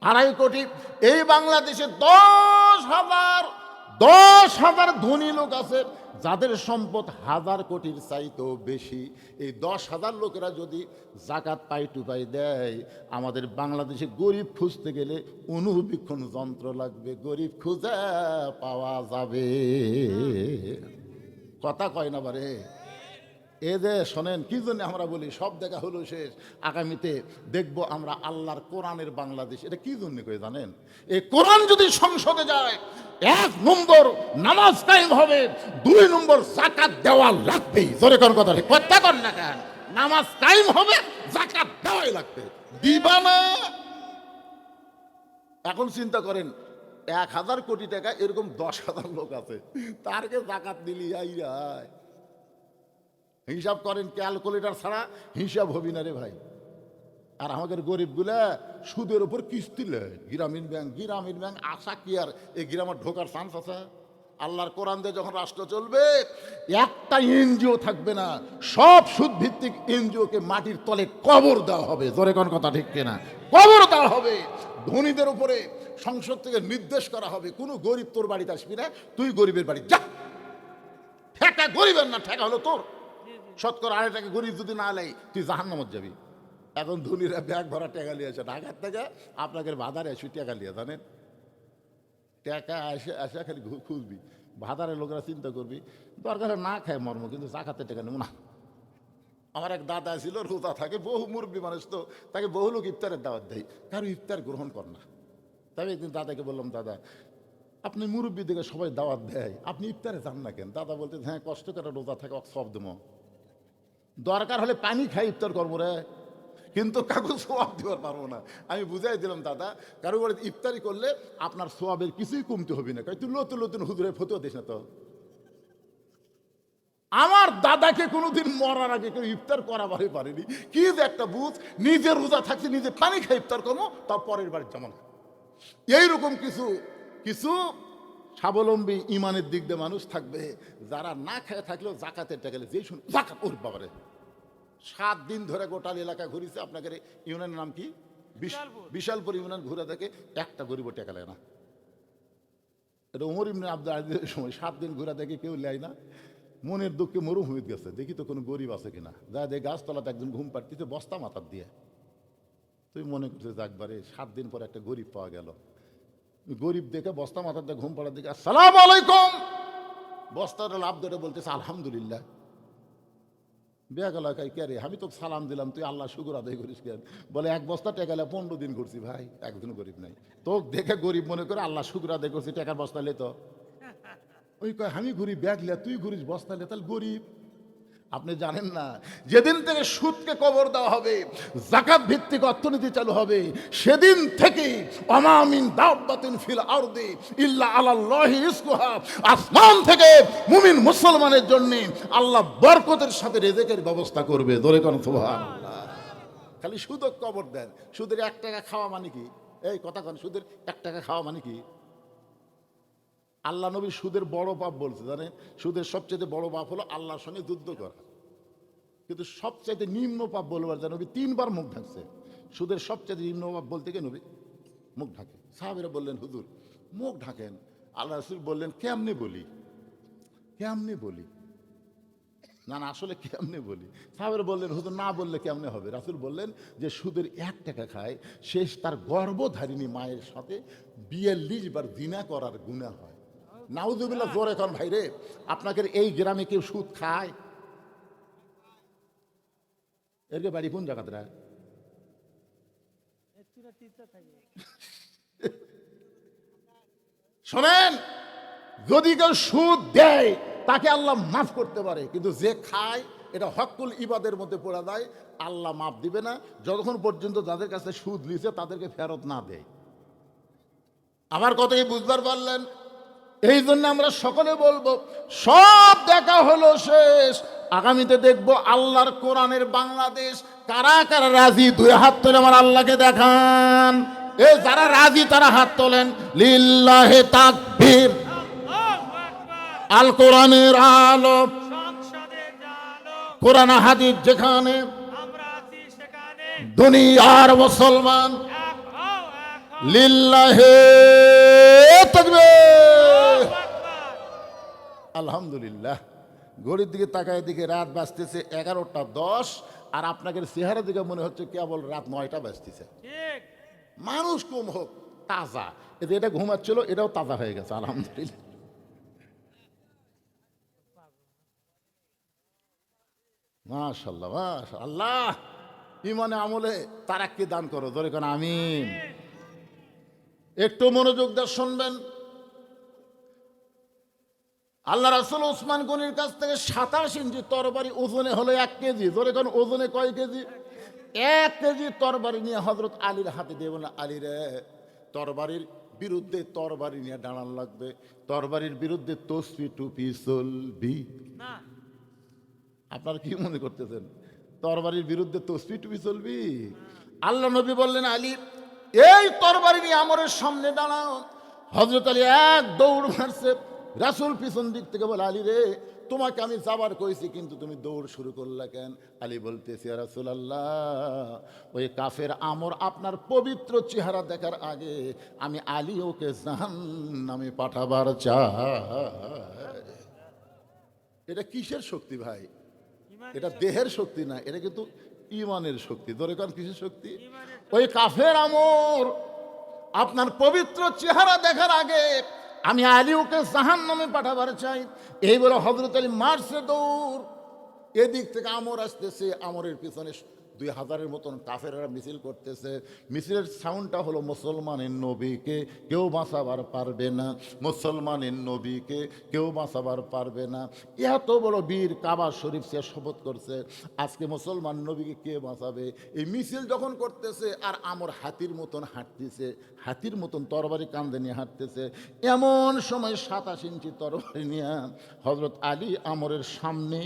2.5 কোটি। এই বাংলাদেশে 10,000 ধনী লোক আছে যাদের সম্পদ 1,000 কোটির চাইতেও বেশি। এই 10,000 লোকেরা যদি জাকাত পাই টু পাই দেয়, আমাদের বাংলাদেশে গরিব খুঁজতে গেলে অনুবীক্ষণ যন্ত্র লাগবে, গরিব খুঁজে পাওয়া যাবে। কথা কয় না বারে? এ যে শোনেন কি জন্য আমরা বলি সব দেখা হলো শেষ, আগামীতে দেখবো আমরা আল্লাহর কোরআনের বাংলাদেশ। এটা কি জন্য কই জানেন? এই কোরআন যদি সংসদে যায় 1 নম্বর নামাজ কায়েম হবে, 2 নম্বর যাকাত দেওয়া লাগবে। জোরে কোন কথা ঠিক কথা কন না কেন? নামাজ কায়েম হবে, যাকাত দেওয়াই লাগবে। দিবা না? এখন চিন্তা করেন 1,000 কোটি টাকা এরকম 10,000 লোক আছে, তারকে যাকাত দিলি আই হিসাব করেন, ক্যালকুলেটর ছাড়া হিসাব হবি না রে ভাই। আর আমাদের গরিবগুলা সুদের উপর কিস্তি লেয়। গ্রামীণ ব্যাংক আশা কি আর এই গ্রামে ঢোকার চান্স আছে? আল্লাহর কোরআন দিয়ে যখন রাষ্ট্র চলবে একটা এনজিও থাকবে না, সব সুদ ভিত্তিক এনজিওকে মাটির তলে কবর দেওয়া হবে। জোরে কোন কথা ঠিক কিনা? কবর দেওয়া হবে। ধনীদের উপরে সংসদ থেকে নির্দেশ করা হবে কোনো গরিব তোর বাড়িতে আসবি না, তুই গরিবের বাড়ি যা। ঠেকা গরিবের না, ঠেকা হলো তোর। শতকরা 2.5 টাকা গরিব যদি না লাই তুই জাহান্নামত যাবি। এখন ধনীরা ব্যাগ ভরা টাকা নিয়ে আসে ঢাকার থেকে আপনাকে বাজারে আসবি টাকা নিয়ে, জানেন? টাকা আসে খালি খুঁজবি। বাজারের লোকেরা চিন্তা করবি দরকার না খায় মর্ম, কিন্তু জাকাতের টাকা নেব না। আমার এক দাদা ছিল, রোজা থাকে, বহু মুরব্বী মানুষ, তো তাকে বহু লোক ইফতারের দাওয়াত দেয়, কারো ইফতার গ্রহণ কর না। তবে একদিন দাদাকে বললাম দাদা আপনি মুরব্বী দিকে সবাই দাওয়াত দেয়, আপনি ইফতারে যান না কেন? দাদা বলতে হ্যাঁ কষ্ট করে রোজা থাকে সব দেবো, দরকার হলে পানি খাই ইফতার করবো রে, কিন্তু কাকু সোয়াব দিবার পারবো না। আমি বুঝাই দিলাম দাদা কারো বাড়িতে ইফতারি করলে আপনার সোয়াবের কিছুই কমতে হবে না। তুই নতুন নতুন হুজুরে ফতুয়া দিস না তো। আমার দাদাকে কোনোদিন মরার আগে কেউ ইফতার করাবারই পারেনি। কি যে একটা বুঝ, নিজে রোজা থাকছে নিজে পানি খাই ইফতার করবো, তার পরের বাড়ির যেমন। এইরকম কিছু কিছু স্বাবলম্বী ইমানের দিক দিয়ে মানুষ থাকবে যারা না খেয়ে থাকলেও জাকাতের টাকা যেই শুন জাকাত। ওর বাবারে 7 দিন ধরে গোটাল এলাকা ঘুরিছে। আপনাদের ইউনিয়নের নাম কি? বিশালপুর ইউনিয়ন ঘুরে দেখে একটা গরিব টাকা নেয় না। এটা ওমর ইবনে আব্দুল আজিজের সময় 7 দিন ঘুরে দেখে কেউ নেয় না। মনের দুঃখে মরুভূমিত গেছে, দেখি তো কোনো গরিব আছে কিনা। যা দেখে গাছতলাতে একজন ঘুম পাড়তিতে বস্তা মাথার দিয়ে। তুই মনে করছিস একবারে 7 দিন পর একটা গরিব পাওয়া গেল। গরিব দেখে বস্তা মাথাতে ঘুম পাড়ার দিকে আসসালামু আলাইকুম, বস্তাটা লাভ ধরে বলতেছে আলহামদুলিল্লাহ। বেয়া গেল কে রে, আমি তো সালাম দিলাম, তুই আল্লাহ শুকুর আদায় করিস কেন? বলে এক বস্তা টেকা 15 দিন ঘুরছি ভাই, একদিনও গরিব নাই। তো দেখে গরিব মনে করে আল্লাহ শুকুর আদায় করছি, টাকার বস্তা লে তো ওই কয় আমি গরিব, ব্যাগ লে, তুই ঘুরিস বস্তা লে, তাহলে গরিব। আপনি জানেন না, যেদিন থেকে সুদকে কবর দেওয়া হবে, যাকাত ভিত্তিক অর্থনীতি চালু হবে, সেদিন থেকে অমামিন দাব্বাতিন ফিল আরদি ইল্লা আলাল্লাহি রিজকুহা, আসমান থেকে মুমিন মুসলমানের জন্য আল্লাহ বরকতের সাথে রিজিকের ব্যবস্থা করবে। জোরে কোন সুবহানাল্লাহ। খালি সুদক কবর দেন। সুদের 1 টাকা খাওয়া মানে কি? এই কথা কোন, সুদের 1 টাকা খাওয়া মানে কি? আল্লাহ নবী সুদের বড় পাপ বলছে, জানেন? সুদের সবচেয়ে বড় পাপ হলো আল্লাহর সঙ্গে যুদ্ধ করা। কিন্তু সবচাইতে নিম্ন পাপ বলবার জন্য নবী 3 বার মুখ ঢাকছে। সুদের সবচেয়ে নিম্ন পাপ বলতে গিয়ে নবী মুখ ঢাকে। সাহাবীরা বললেন হুজুর মুখ ঢাকেন। আল্লাহ রাসূল বললেন কেমনে বলি, কেমনে বলি? না না আসলে কেমনে বলি? সাহাবীরা বললেন হুজুর না বললে কেমনে হবে? রাসূল বললেন যে সুদের 1 টাকা খায়, শেষ তার গর্ভধারিণী মায়ের সাথে 42 বার জিনা করার গুনাহ হয়। নাউজুবিল্লাহ। জোরে কোন ভাই রে, আপনাদের এই গ্রামে কেউ সুদ খায়? এর বাড়ি কোন জায়গাটা? শোনেন, যদি কেউ সুদ দেয় তাকে আল্লাহ মাফ করতে পারে, কিন্তু যে খায় এটা হকুল ইবাদের মধ্যে পড়া যায়, আল্লাহ মাফ দিবে না যতক্ষণ পর্যন্ত যাদের কাছে সুদ লিছে তাদেরকে ফেরত না দেয়। আমার কথাই বুঝবার পারলেন? এই জন্য আমরা সকলে বলবো সব দেখা হলো শেষ, আগামীতে দেখবো আল্লাহর কোরআনের বাংলাদেশ। কারা কারা রাজি? 2 হাত তোলে আমার আল্লাহকে দেখান। এ যারা রাজি তারা হাত তোলেন। লিল্লাহে তাকবীর। আল্লাহু আকবার। আল কোরআনের আলো, সংসদের আলো, কোরআন হাদিস যেখানে, আমরা আছি সেখানে। দুনিয়ার মুসলমান এক হও, এক হও। লিল্লাহে তাকবীর। আল্লাহু আকবার। আলহামদুলিল্লাহ। ঘড়ির দিকে তাকায় দিকে রাত বাজতেছে 11টা 10, আর আপনাদের চেহারা দিকে মনে হচ্ছে কেবল রাত 9টা বাজতেছে। ঠিক। মানুষ কম হোক তাজা, এতে এটা ঘুমাচ্ছিল এটাও তাজা হয়ে গেছে আলহামদুলিল্লাহ। মাশাআল্লাহ মাশাআল্লাহ। ইমানে আমলে তারাক্কি দান করো, জোরে কোন আমিন। একটু মনোযোগ দিয়ে শুনবেন। আল্লাহ রাসূল ওসমান গনির কাছ থেকে 27 ইঞ্চি তরবারি ওজনে হলো 1 কেজি। জোরে কোন ওজনে কয় কেজি? 1 কেজি তরবারি নিয়ে হযরত আলীর হাতে দিয়ে বললেন আলী রে, তরবারির বিরুদ্ধে তরবারি নিয়ে দাঁড়ান লাগবে, তরবারির বিরুদ্ধে তসবিহ টুপি চলবি না। আপনারা কি মনে করতেছেন তরবারির বিরুদ্ধে তসবিহ টুপি চলবি? আল্লাহ নবী বললেন আলী এই তরবারি নিয়ে আমরের সামনে দাঁড়াও। হযরত আলী এক দৌড় মারছে। রাসূল পিছন দিক থেকে বলে আলী রে, তোমাকে আমি যাবার কইছি কিন্তু তুমি দৌড় শুরু করলা কেন? আলী বলতেছে ইয়া রাসূলুল্লাহ, ওই কাফের আমর আপনার পবিত্র চেহারা দেখার আগে আমি আলী ওকে জাহান্নামে পাঠাবার চাই। এটা কিসের শক্তি ভাই? এটা দেহের শক্তি না, এটা কিন্তু ইমানের শক্তি। ধরে কারণ কিসের শক্তি? ওই কাফের আমর আপনার পবিত্র চেহারা দেখার আগে আমি আলী ওকে জাহান্নামে পাঠাবার চাই। এই বলে হযরত আলী মারছে দৌড়। এদিক থেকে আমর আসতেছে, আমরের পিছনে 2000-এর মতন কাফেররা মিছিল করতেছে। মিছিলের সাউন্ডটা হলো মুসলমানের নবীকে কেউ বাঁচাবার পারবে না, মুসলমানের নবীকে কেউ বাঁচাবার পারবে না। এত বড় বীর কাবা শরীফ সে শপথ করছে আজকে মুসলমান নবীকে কে বাঁচাবে। এই মিছিল যখন করতেছে আর আমর হাতির মতন হাঁটতেছে, হাতির মতন তরবারি কাঁধে নিয়ে হাঁটতেছে, এমন সময় 27 ইঞ্চি তরবারি নিয়ে হযরত আলী আমরের সামনে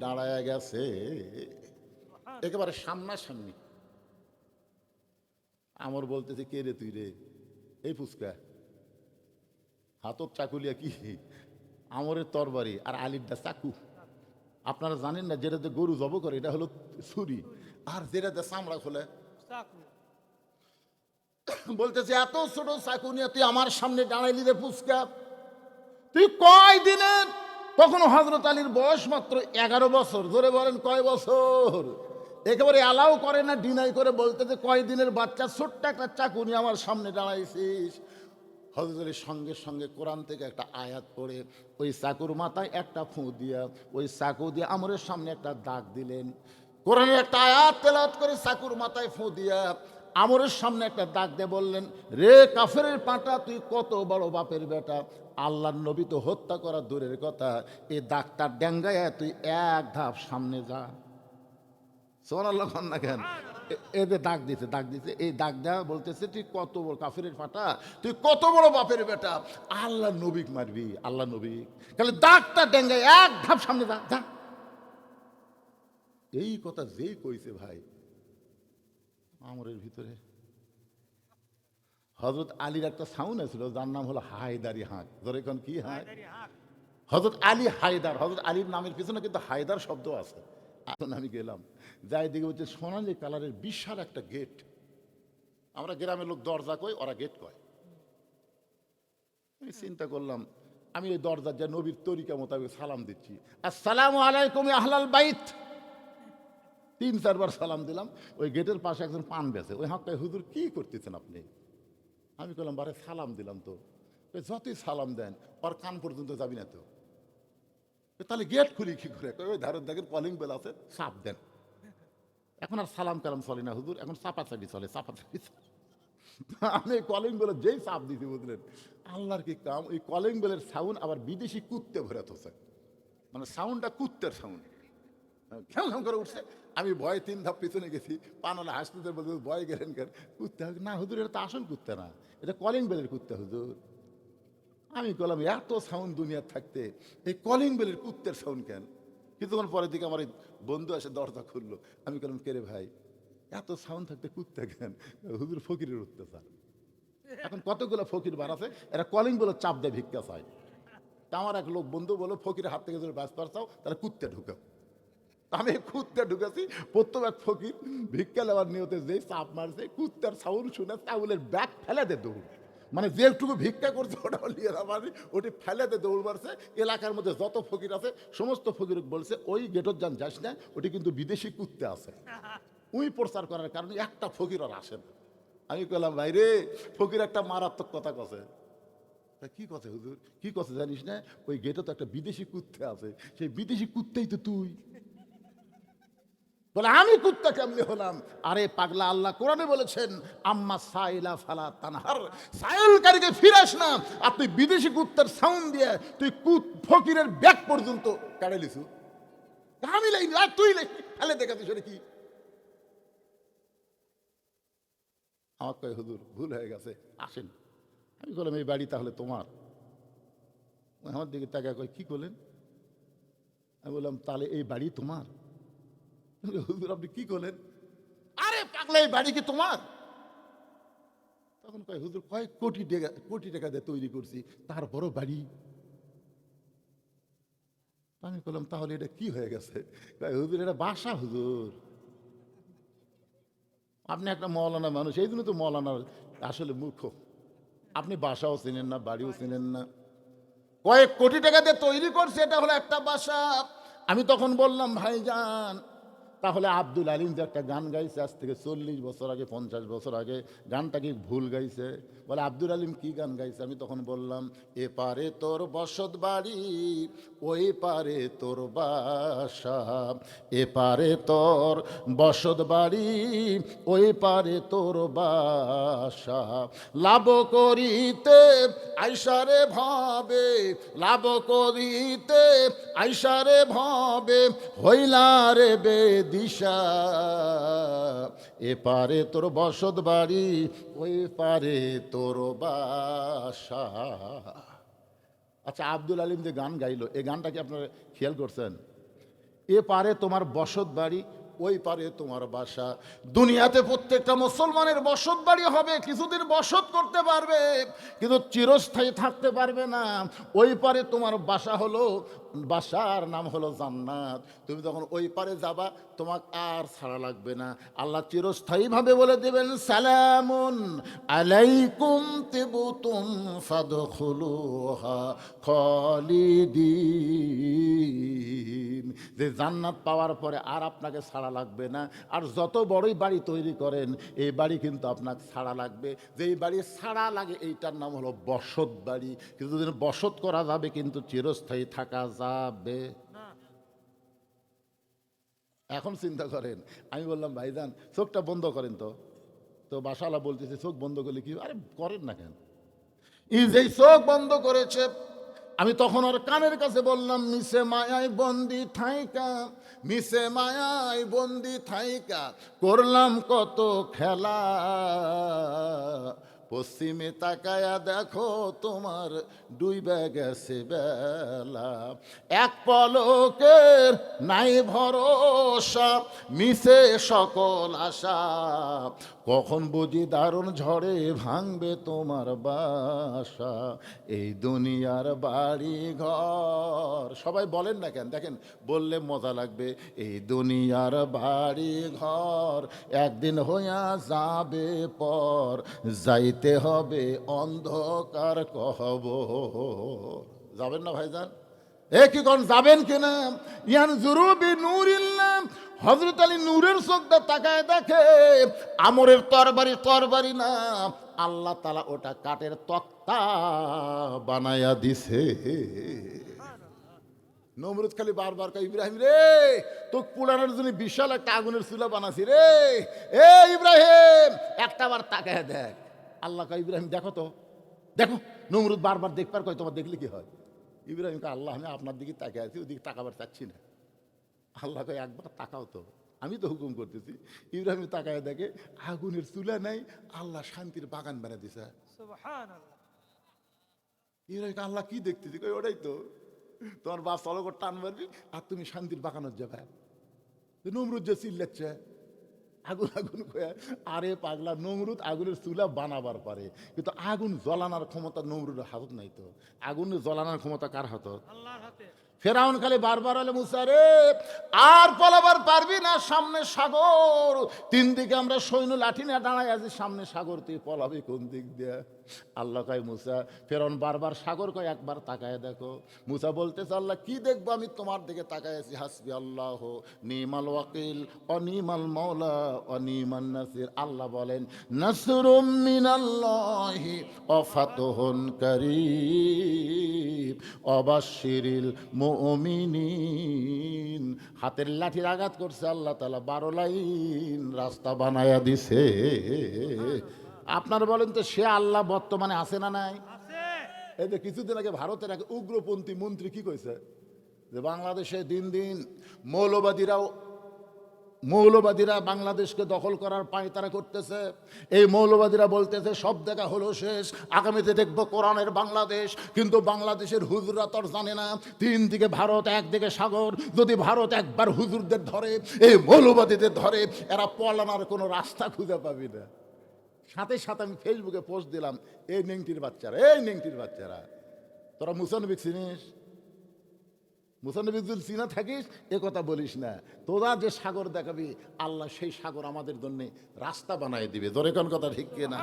দাঁড়ায় গেছে, একেবারে সামনাসামনি। আমর বলতেছে কে রে তুই রে? এই ফুচকা হাতত চাকুলিয়া কি? আমরের তরবারি আর আলীরটা চাকু। আপনারা জানেন না যেটাতে গরু জব করে এটা হলো ছুরি, আর যেটাতে চামড়া খোলে চাকু। বলতেছে এত ছোট চাকু নিয়ে তুই আমার সামনে দাঁড়াইলি রে ফুচকা, তুই কয় দিনের? তখন হযরত আলীর বয়স মাত্র 11 বছর। ধরে বলেন কয় বছর? একেবারে অ্যালাউ করে না, ডিনাই করে বলতে যে কয়দিনের বাচ্চা, ছোট্ট একটা চাকু নিয়ে আমার সামনে দাঁড়াইছিস। হযরত আলী সঙ্গে সঙ্গে কোরআন থেকে একটা আয়াত পড়ে ওই চাকুর মাথায় একটা ফুঁ দিয়া ওই চাকু দিয়ে আমরের সামনে একটা দাগ দিলেন। কোরআনের একটা আয়াত তেলাওয়াত করে চাকুর মাথায় ফুঁ দিয়া আমরের সামনে একটা দাগ দিয়ে বললেন, রে কাফেরের পাঁটা, তুই কত বড় বাপের বেটা, আল্লাহর নবী তো হত্যা করা দূরের কথা, এই দাগটা ডেঙ্গায় তুই এক ধাপ সামনে যা। সুবহানাল্লাহ না কেন? এদের দাগ দিতে এই দাগ দেওয়া বলতেছে, তুই কত বড় কাফেরের ফাটা, তুই কত বড় বাপের বেটা, আল্লাহ নবীক মারবি, আল্লাহ নবী, তাহলে দাগটা ডেঙ্গায় এক ধাপ সামনে যা যা। এই কথা যেই কইছে ভাই আমরের ভিতরে হযরত আলীর একটা সাউন্ড ছিল যার নাম হলো হায়দারি হাঁক। ধরে এখন কি হাঁক? হযরত আলী হায়দার। হযরত আলীর নামের পিছনে কিন্তু হায়দার শব্দ আছে। এখন আমি গেলাম, যাই দিকে হচ্ছে সোনালি কালারের বিশাল একটা গেট। আমরা গ্রামের লোক দরজা কই, ওরা গেট কয়। আমি চিন্তা করলাম, আমি ওই দরজার যা নবীর তরিকা মোতাবেক সালাম দিচ্ছি, আসসালামু আলাইকুম আহলাল বাইত। 3-4 বার সালাম দিলাম। ওই গেটের পাশে একজন পান বেচে, ওই হাঁকায়, হুজুর কি করতেছেন আপনি? আমি বললাম, বারে সালাম দিলাম তো। যতই সালাম দেন ওর কান পর্যন্ত যাবি না তো, তাহলে গেট খুলি কি করে? ওই ধারের দেখেন কলিং বেল আছে, চাপ দেন। এখন আর সালাম কালাম চলে না হুজুর, এখন চাপাচাপি চলে, চাপাচাপি চলে। আমি কলিং বেলের যেই চাপ দিছি বুঝলেন, আল্লাহর কি কাম, ওই কলিং বেলের সাউন্ড আবার বিদেশি কুত্তে ভরে হচ্ছে, মানে সাউন্ডটা কুত্তের সাউন্ড, ঘেউ ঘেউ করে উঠছে। আমি ভয় 3 ধাপ পিছনে গেছি, পানালা হাসতে বলতে, ভয় গেলেন কেন? কুত্তে না হুজুর, এটা তো আসল কুত্তে না, এটা কলিং বেলের কুত্তে হুজুর। আমি বললাম, এত সাউন্ড দুনিয়ার থাকতে এই কলিং বেলের কুত্তের সাউন্ড কেন? কিছুক্ষণ পরের দিকে আমার বন্ধু এসে দরজা খুললো। আমি বললাম, কে রে ভাই, এত সাউন্ড থাকতে কুত্তে কেন? হুজুর ফকিরের অত্যাচার। এখন কতগুলো ফকির বার আছে, এরা কলিং বেলের চাপ দেয় ভিক্ষা চায়। তা আমার এক লোক বন্ধু বলো, ফকিরের হাত থেকে যদি ব্যস্ত চাও তাহলে কুত্তে ঢুকাও। আমি কুত্তে ঢুকেছি, প্রথম এক ফকির ভিক্ষা নেওয়ার নিয়তে যেই চাপ মারছে, কুত্তার সাউন্ড শুনে চাউলের ব্যাগ ফেলে দে দৌড়, মানে যেটুকু ভিক্ষা করছে ওটাও নিয়ে নামানি, ওটি ফেলে দে দৌড় মারছে। এলাকার মধ্যে যত ফকির আছে সমস্ত ফকির বলছে, ওই গেটর যান যাস না, ওটি কিন্তু বিদেশি কুত্তে আছে। উই প্রচার করার কারণে একটা ফকির আর আসে না। আমি বললাম, ভাই রে, ফকির একটা মারাত্মক কথা কছে। কি কথা হুজুর? কি কথা জানিস না? ওই গেটে তো একটা বিদেশি কুত্তে আছে, সেই বিদেশি কুত্তেই তো তুই। বলে, আমি কুত্তা কেমনে হলাম? আরে পাগলা, আল্লাহ কোরআনে বলেছেন, আম্মা সাইলা ফালা তানহার, সাইলকারীকে ফিরাস না। আর তুই বিদেশি কুত্তার সাউন্ড দিয়ে তুই ফকিরের ব্যাগ পর্যন্ত কাড়ে লিছু। আমি লাইনি আর তুই লাইনি, ফেলে দেখাতে সেটা কি? আমার কয়, হুজুর ভুল হয়ে গেছে, আসেন। আমি বললাম, এই বাড়ি তাহলে তোমার? আমার দিকে তাকা কয়, কি করলেন? আমি বললাম, তাহলে এই বাড়ি তোমার? হুজুর আপনি কি করলেন? আরে পাগলা, এই বাড়ি কি তোমার? তখন কয়, হুজুর কয়েক কোটি টাকা দিয়ে তৈরি করছি, তারপরও বাড়ি। আমি বললাম, তাহলে এটা কি হয়ে গেছে? কয়, হুজুর এটা বাসা হুজুর। আপনি একটা মৌলানা মানুষ, এই জন্য তো মৌলানার আসলে মূর্খ। আপনি বাসাও চিনেন না, বাড়িও চিনেন না। কয়েক কোটি টাকা দিয়ে তৈরি করছে, এটা হলো একটা বাসা। আমি তখন বললাম, ভাইজান, তাহলে আব্দুল আলিম যে একটা গান গাইছে আজ থেকে 40 বছর আগে, 50 বছর আগে, গানটা কি ভুল গাইছে? বলে, আব্দুল আলিম কি গান গাইছে? আমি তখন বললাম, এপারে তোর বসত বাড়ি, ওই পারে তোর বাসা, এপারে তোর বসত বাড়ি, ওই পারে তোর বাসা, লাভ করিতে আইসারে ভাবে, লাভ করিতে আইসারে ভাবে, হইলারে বেদিশা, এপারে তোর বসত বাড়ি, ওই পারে তোর বাসা। আচ্ছা, আব্দুল আলিম যে গান গাইলো, এই গানটা কি আপনারা খেয়াল করছেন? এ পারে তোমার বসত বাড়ি, ওই পারে তোমার বাসা। দুনিয়াতে প্রত্যেকটা মুসলমানের বসত বাড়ি হবে, কিছুদিন বসত করতে পারবে, কিন্তু চিরস্থায়ী থাকতে পারবে না। ওই পারে তোমার বাসা হলো বাসার নাম হলো জান্নাত। তুমি যখন ওই পারে যাবা তোমাকে আর ছাড়া লাগবে না। আল্লাহ চিরস্থায়ীভাবে বলে দেবেন সালামুন আলাইকুম তিবতুম ফাদখুলুহা খালিদিন। যে জান্নাত পাওয়ার পরে আর আপনাকে ছাড়া লাগবে না। আর যত বড়ই বাড়ি তৈরি করেন এই বাড়ি কিন্তু আপনাকে ছাড়া লাগবে। যেই বাড়ি ছাড়া লাগে এইটার নাম হলো বসত বাড়ি। কিন্তু যদি বসত করা যাবে কিন্তু চিরস্থায়ী থাকা যাবে না। এখন চিন্তা করেন, আমি বললাম ভাইজান চোখটা বন্ধ করেন তো। তো বাসাওয়ালা বলতেছে চোখ বন্ধ করলে কি? আরে করেন না কেন? যেই চোখ বন্ধ করেছে আমি তখন ওর কানের কাছে বললাম মিশে মায়ায় বন্দি থাইকা, মিশে মায়ায় বন্দি থাইকা করলাম কত খেলা। পশ্চিমে তাকায়া দেখো তোমার ডুইবা গেছে বেলা। এক পলকের নাই ভরসা মিশে সকল আশা। কখন বুঝি দারুণ ঝড়ে ভাঙবে তোমার বাসা। এই দুনিয়ার বাড়ি ঘর, সবাই বলেন না কেন? দেখেন বললে মজা লাগবে। এই দুনিয়ার বাড়ি ঘর একদিন হইয়া যাবে পর, যাইতে হবে অন্ধকার কহবর। যাবেন না ভাইজান? এ কি কোন যাবেন কিনা? ইয়ান জুরুবি নূরিল্লাহ, হযরত আলী নূরের চোখটা তাকায় দেখে আমরের তরবারি তরবারি না, আল্লাহ তাআলা ওটা কাঠের তক্তা বানায়া দিছে। নমরুদ খালি বারবার কয় ইব্রাহিম রে তোকে পুরানোর জন্য বিশাল একটা আগুনের চুলা বানাছি রে। এ ইব্রাহিম একটা বার তাকায় দেখ। আল্লাহ কয় ইব্রাহিম দেখো তো দেখো। নমরুদ বারবার দেখবার কয় তোমার দেখলে কি হয়? ইব্রাহিম কয় আল্লাহ আমি আপনার দিকে তাকিয়ে আছি, ওদিকে তাকাবার চাচ্ছি না। আল্লাহ কয় একবার তাকাও তো, আমি তো হুকুম করতেছি। ইব্রাহিম তাকায় দেখে আগুনের চুলা নাই, আল্লাহ শান্তির বাগান বানিয়ে দিছে। সুবহানাল্লাহ। ইব্রাহিম কয় আল্লাহ কি দেখতেছি? কই ওটাই তো, তোমার বাপ চলো করে টান মারবি আর তুমি শান্তির বাগানোর যাবে। নমরুদ যে চিল্লাচ্ছে আগুন আগুন কয়ে, আরে পাগলা নমরুদ আগুনের চুলা বানাবার পারে, কিন্তু আগুন জ্বলানোর ক্ষমতা নমরুদের হাতত নাই তো। আগুন জ্বলানোর ক্ষমতা কার হাতত? আল্লাহর হাতে। ফেরাউন খালি বারবার হলে মুসা রে আর পলাবার পারবি না, সামনে সাগর। তিন দিকে আমরা সৈন্য লাঠি না দাঁড়াই আছি, সামনে সাগর, তুই পলাবি কোন দিক দিয়ে? আল্লাহ কয় মুসা, ফেরাউন বারবার সাগর কয় একবার তাকায় দেখো। মুসা বলতেছে আল্লাহ কি দেখবো? আমি তোমার দিকে তাকায় আছি। হাসবি আল্লাহ নিমাল ওয়াকিল অনিমাল মাওলা অনিমান নাসির। আল্লাহ বলেন নাসরুম মিনাল্লাহি ওয়া ফাতহুন কারীম ওয়াবাশশিরিল মুমিনিন। হাতের লাঠির আঘাত করছে আল্লাহ তাআলা 12 লাইন রাস্তা বানায়া দিছে। আপনারা বলেন তো সে আল্লাহ বর্তমানে আছে না নাই? আছে। এই যে কিছুদিন আগে ভারতের এক উগ্রপন্থী মন্ত্রী কি কইছে যে বাংলাদেশে দিন দিন মৌলবাদীরা বাংলাদেশকে দখল করার পায়তারা করতেছে। এই মৌলবাদীরা বলতেছে সব দেখা হলো শেষ, আগামীতে দেখব কোরআনের বাংলাদেশ। কিন্তু বাংলাদেশের হুজুররা তো জানে না তিন দিকে ভারত, একদিকে সাগর। যদি ভারত একবার হুজুরদের ধরে, এই মৌলবাদীদের ধরে, এরা পলানোর কোনো রাস্তা খুঁজে পাবি না। সাথে সাথে আমি ফেসবুকে পোস্ট দিলাম, এই নেংটির বাচ্চারা তোরা মুসানবিক চিনিস? মুসানবিক যদি চিনা থাকিস এ কথা বলিস না। তোরা যে সাগর দেখাবি আল্লাহ সেই সাগর আমাদের জন্য রাস্তা বানায় দিবে। ধরে কোন কথা ঠিক কিনা?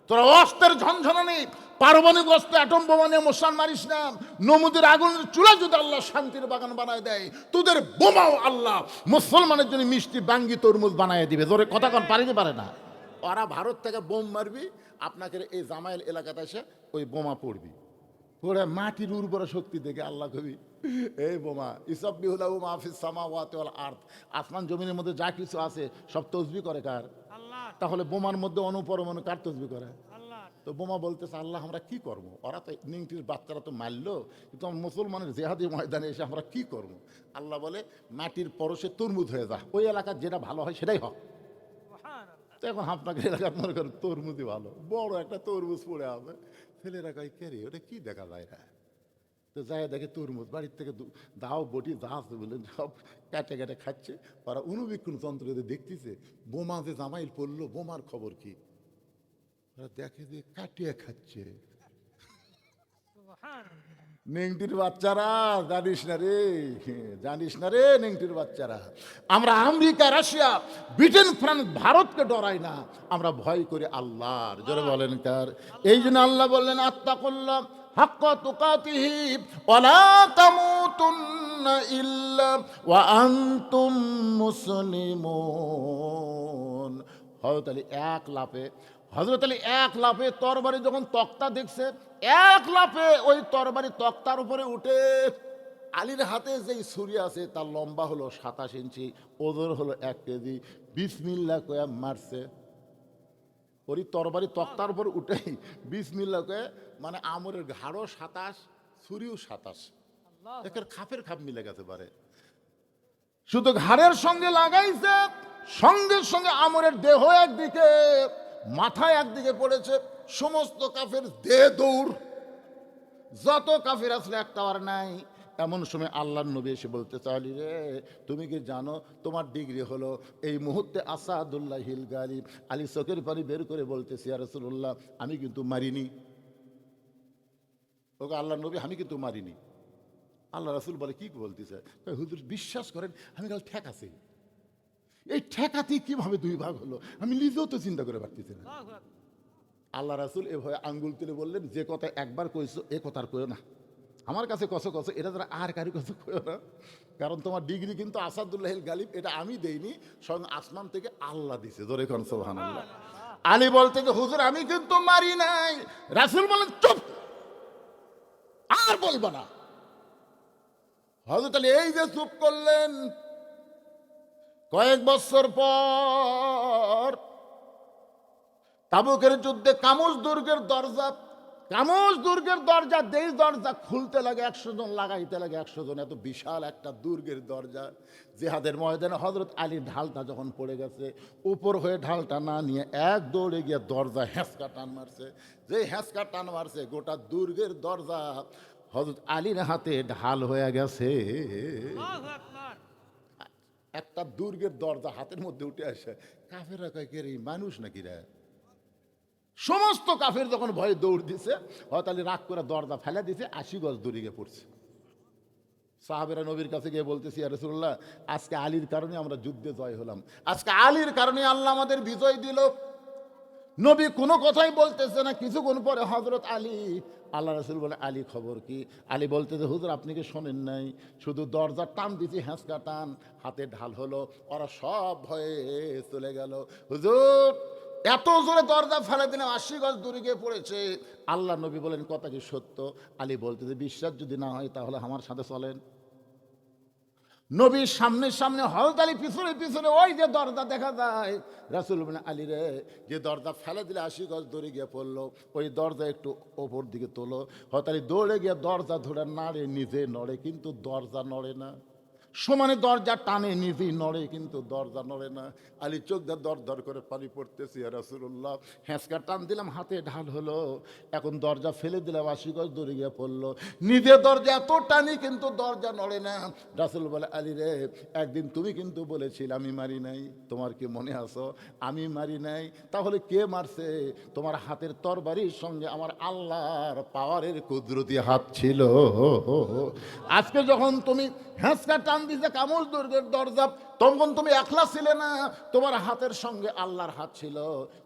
তোরা অস্ত্রের ঝনঝনানি পারমাণবিক অস্ত্র অ্যাটম বোমা নিয়ে মুসলমান মারিস না। নমুদের আগুনের চুলা যদি আল্লাহ শান্তির বাগান বানায় দেয়, তোদের বোমাও আল্লাহ মুসলমানের জন্য মিষ্টি বাঙ্গি তরমুজ বানায় দিবে। ধরে কথা কোন পারিতে পারে না। ওরা ভারত থেকে বোম মারবি, আপনাকে এই জামাইল এলাকাতে এসে ওই বোমা পড়বি, পড়ে মাটির উর্বর শক্তি দেখে আল্লাহ কবি এই বোমা ইসাব্বিহুলাহু মা ফিস সামাওয়াতি ওয়াল আরদ। আসমান জমিনের মধ্যে যা কিছু আছে সব তসবিহ করে কার? আল্লাহ। তাহলে বোমার মধ্যে অনুপরমাণু কার তসবিহ করে? আল্লাহ। তো বোমা বলতেছে আল্লাহ আমরা কি করব? ওরা তো নিংটির বাচ্চারা তো মারলো, কিন্তু মুসলমানের জেহাদি ময়দানে এসে আমরা কি করব? আল্লাহ বলে মাটির পরশে তরমুজ হয়ে যা, ওই এলাকার যেটা ভালো হয় সেটাই হোক। সুবহানাল্লাহ। তো এখন আপনাকে এলাকার মনে করেন তরমুজই ভালো, বড় একটা তরমুজ পড়ে আছে, ছেলেরা কয় কে রে ওটা কি দেখা যায় না? তো যায় দেখে তরমুজ, বাড়ির থেকে দাও বটি যা আছে বলে সব কেটে কেটে খাচ্ছে। ওরা অনুবীক্ষণ যন্ত্র দেখতেছে বোমা যে জামাইল পড়লো, বোমার খবর কি? ওরা দেখে যে কাটিয়ে খাচ্ছে। সুবহানাল্লাহ। নেংটির বাচ্চারা জানিস না রে, জানিস না রে নেংটির বাচ্চারা, আমরা আমেরিকা, রাশিয়া, ব্রিটেন, ফ্রান্স, ভারতকে ডরাই না, আমরা ভয় করি আল্লাহর। জোরে বলেন কার? এই জন্য আল্লাহ বললেন আত্তাকুল্লাহ হাক্কা তুকাতিহি ওয়ালা তামুতুন্না ইল্লা ওয়া আনতুম মুসলিমুন। হযরত আলী এক লাফে তরবারি যখন তক্তা দেখছে, এক লাফে ওই তরবারি তক্তার উপরে উঠে, আলীর হাতে যেই ছুরি আছে তার লম্বা হলো 27 ইঞ্চি, ওজন হলো 1 কেজি, বিসমিল্লাহ কয়ে মারছে। ওই তরবারি তক্তার উপর উঠেই বিসমিল্লাহ কয়ে, মানে আমরের ঘাড়ও 27, ছুরিও 27, আল্লাহ একের খাপের খাপ মিলে গেছে পারে। শুধু ঘাড়ের সঙ্গে লাগাইছে, সঙ্গে সঙ্গে আমরের দেহ একদিকে, মাথা একদিকে পড়েছে, সমস্ত কাফের দে দৌড়, যত কাফের আসলে একটা আর নাই। এমন সময় আল্লাহর নবী এসে বলতে চাইলি, রে তুমি কি জানো তোমার ডিগ্রি হলো এই মুহূর্তে আসাদুল্লাহ হিল গালিব। আলী চোখের পানি বের করে বলতেছি, ইয়া রাসূলুল্লাহ আমি কিন্তু মারিনি। ওকে আল্লাহর নবী আমি কিন্তু মারিনি। আল্লাহ রাসূল বলে কি বলতেছে? হুজুর বিশ্বাস করেন আমি কাল ঠেকাছি। এই ঠেকাতি কিভাবে দুই ভাগ হলো আমি নিজেও তো চিন্তা করে পারতেছি না। আল্লাহু আকবার। আল্লাহ রাসূল এভাবে আঙ্গুল তুলে বললেন, যে কথা একবার কইছো এ কথা আর কইও না, আমার কাছে কসো কসো, এটা যারা আর কারি কসো কইও না, কারণ তোমার ডিগ্রি কিন্তু আসাদুল্লাহিল গালিব, এটা আমি দেইনি, স্বয়ং আসমান থেকে আল্লাহ দিছে। জোরে কোন সুবহানাল্লাহ। আলী বলতে যে হুজুর আমি কিন্তু মারি নাই। রাসূল বলেন চুপ, আর বলবা না। হযরত আলী এই যে চুপ করলেন, কয়েক বছর পর তাবুকের যুদ্ধে কামুজ দুর্গের দরজা দেশ দরজা খুলতে লাগে 100 জন, লাগাইতে লাগে 100 জন, এত বিশাল একটা দুর্গের দরজা। জিহাদের ময়দানে হযরত আলীর ঢালটা যখন পড়ে গেছে, উপর হয়ে ঢালটা না নিয়ে এক দৌড়ে গিয়ে দরজা হ্যাঁচকা টান মারছে। যে হ্যাঁচকা টান মারছে, গোটা দুর্গের দরজা হযরত আলীর হাতে ঢাল হয়ে গেছে। আল্লাহু আকবার। একটা দুর্গের দরজা হাতের মধ্যে উঠে আসে, কাফেররা কয় কে রে, মানুষ নাকি রে? সমস্ত কাফের যখন ভয়ে দৌড় দিছে, হযরত আলী রাগ করে দরজা ফেলে দিছে, 80 গজ দূরে গিয়ে পড়ছে। সাহাবেরা নবীর কাছে গিয়ে বলতেছি, ইয়া রাসূলুল্লাহ আজকে আলীর কারণে আমরা যুদ্ধে জয় হলাম, আজকে আলীর কারণে আল্লাহ আমাদের বিজয় দিল। নবী কোনো কথাই বলতেছে না। কিছুক্ষণ পরে হযরত আলী, আল্লাহ রাসূল বলে আলী খবর কি? আলী বলতেছে হুজুর আপনি কি শোনেন নাই, শুধু দরজা টান দিছি, হ্যাঁচকা টান, হাতে ঢাল হলো, ওরা সব ভয়ে চলে গেল। হুজুর এত জোরে দরজা ফেলে দিলাম, 80 গজ দূরে গিয়ে পড়েছে। আল্লাহ নবী বলেন কথা কি সত্য? আলী বলতেছে বিশ্বাস যদি না হয় তাহলে আমার সাথে চলেন। নবীর সামনে সামনে, হযরত আলী পিছনে পিছনে, ওই যে দরজা দেখা যায়। রাসূল বলেন আলী রে, যে দরজা ফেলে দিলে 80 গজ দৌড়ে গিয়ে পড়লো, ওই দরজা একটু ওপর দিকে তোলো। হযরত আলী দৌড়ে গিয়ে দরজা ধরে নাড়ে, নিজে নড়ে কিন্তু দরজা নড়ে না। সমানে দরজা টানে, নিজেই নড়ে কিন্তু দরজা নড়ে না। আলী চোখ দিয়ে দর দর করে পানি পড়তেছি, ইয়া রাসূলুল্লাহ হ্যাঁচকা টান দিলাম, হাতে ঢাল হলো, এখন দরজা ফেলে দিলাম, 80 গজ দূরে গিয়ে পড়লো, নিজে দরজা এত টানি কিন্তু দরজা নড়ে না। রাসূল বলে আলী রে, একদিন তুমি কিন্তু বলেছিলে আমি মারি নাই, তোমার কি মনে আছো? আমি মারি নাই, তাহলে কে মারছে? তোমার হাতের তরবারির সঙ্গে আমার আল্লাহর পাওয়ারের কুদরতি হাত ছিল। আজকে যখন তুমি হ্যাঁচকা টান দিছে কামুজ দুর্গের দরজা, তখন তুমি একলা ছিলে না, তোমার হাতের সঙ্গে আল্লাহর হাত ছিল।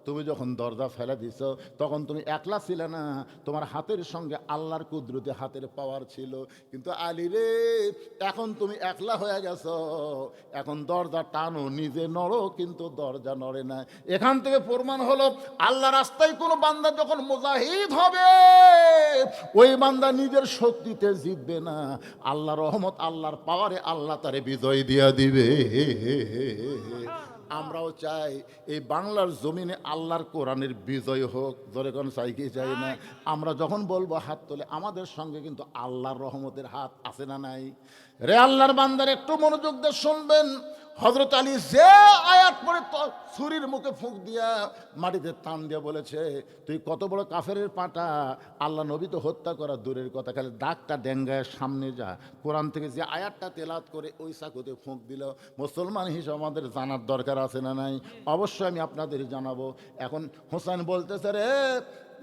তুমি যখন দরজা ফেলে দিছ, তখন তুমি একলা ছিলে না, তোমার হাতের সঙ্গে আল্লাহর কুদরতি হাতের পাওয়ার ছিল। কিন্তু আলী রে, এখন তুমি একলা হয়ে গেছো, এখন দরজা টানো, নিজে নড়ো কিন্তু দরজা নড়ে না। এখান থেকে প্রমাণ হলো, আল্লাহ রাস্তায় কোনো বান্দা যখন মুজাহিদ হবে, ওই বান্দা নিজের শক্তিতে জিতবে না, আল্লাহর রহমত, আল্লাহর পাওয়ারে আল্লাহ তারে বিজয় দিয়া দিবে। আমরাও চাই এই বাংলার জমিনে আল্লাহর কোরআনের বিজয় হোক। জোরে কোন চাই কি চাই না? আমরা যখন বলবো হাত তোলে, আমাদের সঙ্গে কিন্তু আল্লাহর রহমতের হাত আছে না নাই? রে আল্লাহর বান্দার একটু মনোযোগ দিয়ে শুনবেন। হযরত আলী যে আয়াত পড়ে ছুরির মুখে ফুঁক দিয়া মাটিতে টান দিয়া বলেছে, তুই কত বড় কাফেরের পাটা, আল্লাহ নবী তো হত্যা করা দূরের কথা, খালি দাগটা ডেঙ্গায় সামনে যা। কোরআন থেকে যে আয়াতটা তেলাওয়াত করে ওই চাকুতে ফুঁক দিল, মুসলমান হিসেবে আমাদের জানার দরকার আছে না নাই? অবশ্যই আমি আপনাদের জানাবো। এখন হোসেন বলতেছে, রে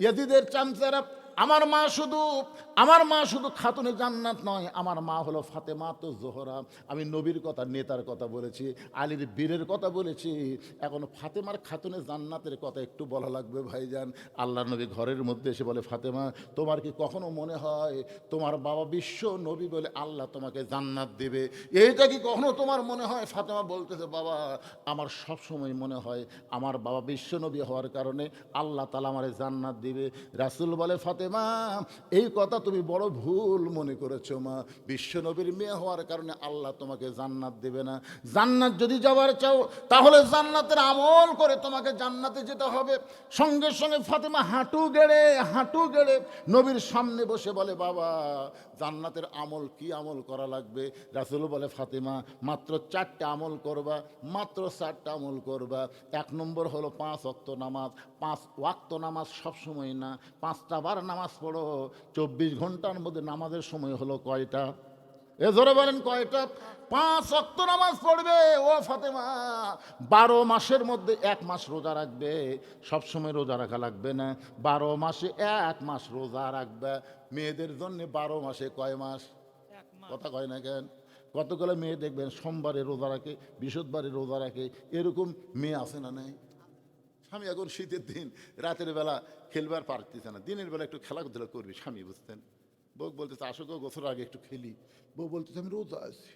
ইয়াজিদের চামচারা, আমার মা শুধু খাতুনে জান্নাত নয়, আমার মা হলো ফাতেমা তো জোহরা। আমি নবীর কথা, নেতার কথা বলেছি, আলীর বীরের কথা বলেছি, এখন ফাতেমার খাতুনে জান্নাতের কথা একটু বলা লাগবে ভাইজান। আল্লাহ নবী ঘরের মধ্যে এসে বলে, ফাতেমা তোমার কি কখনো মনে হয় তোমার বাবা বিশ্ব নবী বলে আল্লাহ তোমাকে জান্নাত দেবে? এইটা কি কখনো তোমার মনে হয়? ফাতেমা বলতেছে, বাবা আমার সব সময় মনে হয় আমার বাবা বিশ্ব নবী হওয়ার কারণে আল্লাহ তাআলা আমারে জান্নাত দিবে। রাসূল বলে, ফাতেমা এই কথা তুমি বড় ভুল মনে করেছো মা। বিশ্ব নবীর মেয়ে হওয়ার কারণে আল্লাহ তোমাকে জান্নাত দেবে না। জান্নাত যদি যাওয়ার চাও তাহলে জান্নাতের আমল করে তোমাকে জান্নাতে যেতে হবে। সঙ্গে সঙ্গে ফাতেমা হাঁটু গেড়ে নবীর সামনে বসে বলে, বাবা জান্নাতের আমল কি আমল করা লাগবে? রাসূল বলে, ফাতেমা মাত্র 4টা আমল করবা, মাত্র 4টা আমল করবা। 1 নম্বর হলো 5 ওয়াক্ত নামাজ। 5 ওয়াক্ত নামাজ সব সময় না, 5টা বার নামাজ পড়ো। 24 ঘন্টার মধ্যে নামাজের সময় হলো কয়টা? এ জোরে বলেন কয়টা? 5 ওয়াক্ত নামাজ পড়বে ও ফাতেমা। 12 মাসের মধ্যে 1 মাস রোজা রাখবে। সব সময় রোজা রাখা লাগবে না, 12 মাসে 1 মাস রোজা রাখবে। মেয়েদের জন্য 12 মাসে কয় মাস? এক মাস। কথা কয় না কেন? কতগুলো মেয়ে দেখবেন সোমবারে রোজা রাখে, বৃহস্পতিবারে রোজা রাখে, এরকম মেয়ে আছে না নাই? স্বামী এখন শীতের দিন রাতের বেলা খেলবার পারতেছে না, দিনের বেলা একটু খেলাধুলা করবি স্বামী, বুঝতেন? বউ বলতেছে, আসো গো গোসলের আগে একটু খেলি। বউ বলতেছে, আমি রোজা আছি।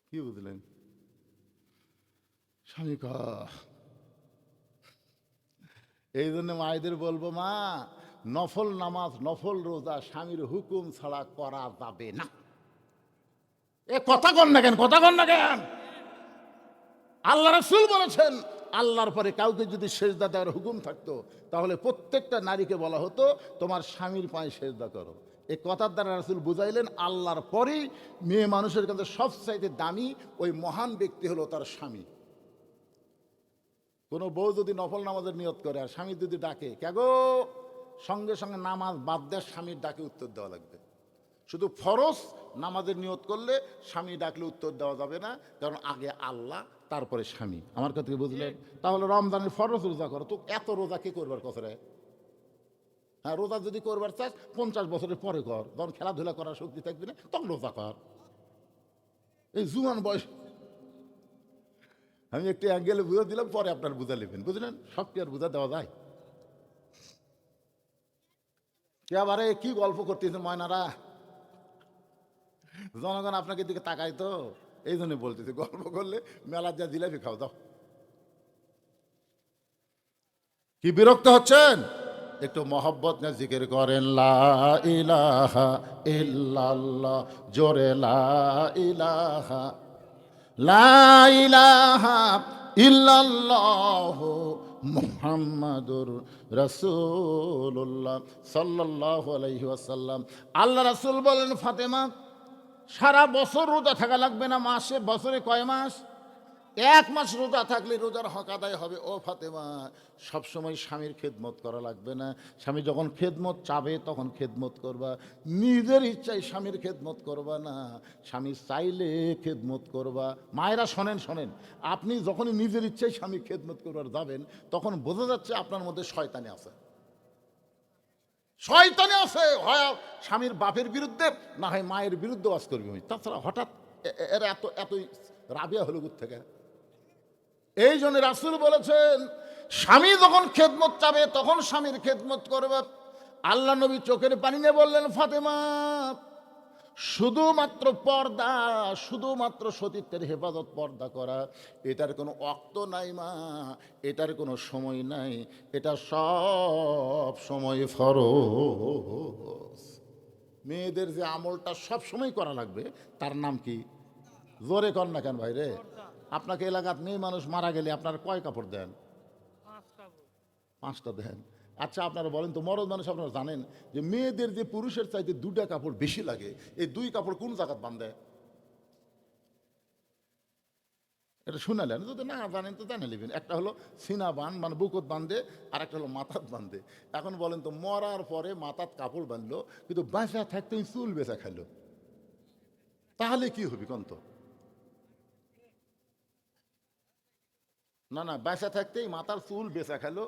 কি বুঝলেন? স্বামী কা এই জন্য মায়েদের বলবো, মা নফল নামাজ নফল রোজা স্বামীর হুকুম ছাড়া করা যাবে না। এ কথা কন না কেন? আল্লাহ রাসূল বলেছেন, আল্লাহর পরে কাউকে যদি সেজদা দেওয়ার হুকুম থাকতো তাহলে প্রত্যেকটা নারীকে বলা হতো তোমার স্বামীর পায়ে সেজদা করো। এই কথার দ্বারা রাসূল বুঝাইলেন আল্লাহর পরেই মেয়ে মানুষের কাছে সবচাইতে দামি ওই মহান ব্যক্তি হলো তার স্বামী। কোনো বউ যদি নফল নামাজের নিয়ত করে আর স্বামী যদি ডাকে, ক্যাগো, সঙ্গে সঙ্গে নামাজ বাদ দেওয়ার স্বামীর ডাকে উত্তর দেওয়া লাগবে। শুধু ফরজ নামাজের নিয়ত করলে স্বামী ডাকলে উত্তর দেওয়া যাবে না, কারণ আগে আল্লাহ তারপরে স্বামী। আমার কথা কি বুঝলেন? তাহলে রমজানের ফরজ রোজা করো, তো এত রোজা কে করবার কথা রে? হ্যাঁ, রোজা যদি করবার চাস 50 বছরের পরে কর, যখন খেলাধুলা করার শক্তি থাকবে না তখন রোজা কর। এই জুয়ান বয়স আমি একটু অ্যাঙ্গেলে বুঝে দিলাম, পরে আপনার বুঝা নেবেন, বুঝলেন? সব কি আর বুঝা দেওয়া যায়? কে আবারে কি গল্প করতেছেন ময়নারা? জনগণ আপনাকে দিকে তাকায় তো, এই জন্য বলতেছে গল্প করলে মেলার যা জিলাপি খাও দাও। কি বিরক্ত হচ্ছেন? একটু মহব্বত না জিকির করেন, লা ইলাহা ইল্লাল্লাহ, জোরে লা ইলাহা, লা ইলাহা ইল্লাল্লাহ মুহাম্মাদুর রাসূলুল্লাহ সাল্লাল্লাহু আলাইহি ওয়াসাল্লাম। আল্লাহ রাসূল বলেন, ফাতেমা সারা বছর রোজা থাকা লাগবে না, মাসে বছরে কয় মাস? 1 মাস রোজা থাকলে রোজার হক আদায় হবে। ও ফাতেমা, সবসময় স্বামীর খেদমত করা লাগবে না। স্বামী যখন খেদমত চাবে তখন খেদমত করবা, নিজের ইচ্ছায় স্বামীর খেদমত করবা না। স্বামী চাইলে খেদমত করবা। মায়েরা শোনেন, আপনি যখনই নিজের ইচ্ছায় স্বামী খেদমত করবার যাবেন তখন বোঝা যাচ্ছে আপনার মধ্যে শয়তানি আছে। হয় স্বামীর বাপের বিরুদ্ধে, না হয় মায়ের বিরুদ্ধে ওয়াজ করবি। তাছাড়া হঠাৎ এরা এতই রাবিয়া হলো কোথা থেকে? এই জন্য রাসূল বলেছেন, স্বামী যখন খেদমত চাবে তখন স্বামীর খেদমত করবে। আল্লাহ নবী চোখের পানি নিয়ে বললেন, ফাতেমা শুধুমাত্র সতীত্বের হেফাজত, পর্দা করা, এটার কোনো অক্ত নাই মা, এটার কোনো সময় নাই, এটা সব সময় ফরজ। মেয়েদের যে আমলটা সব সময় করা লাগবে তার নাম কি? জোরে কর না কেন ভাই রে? আপনাকে এলাকার মেয়ে মানুষ মারা গেলে আপনার কয় কাপড় দেন? 5 কাপড়। 5টা দেন। আচ্ছা আপনারা বলেন তো, মরদ মানুষ আপনারা জানেন যে মেয়েদের যে পুরুষের চাইতে 2টা কাপড় বেশি লাগে, এই 2 কাপড় কোন জায়গাত বান্ধে? এটা শুনালেন, যদি না জানেন তো জানে নেবেন। একটা হলো সিনা বান, মানে বুকত বান্ধে, আর একটা হলো মাথাত বান্ধে। এখন বলেন তো, মরার পরে মাথাত কাপড় বাঁধলো কিন্তু বাঁচা থাকতে চুল বেচা খাইলো, তাহলে কি হবে কোন তো? না, বেঁচা থাকতেই মাথার চুল বেচা খেলো,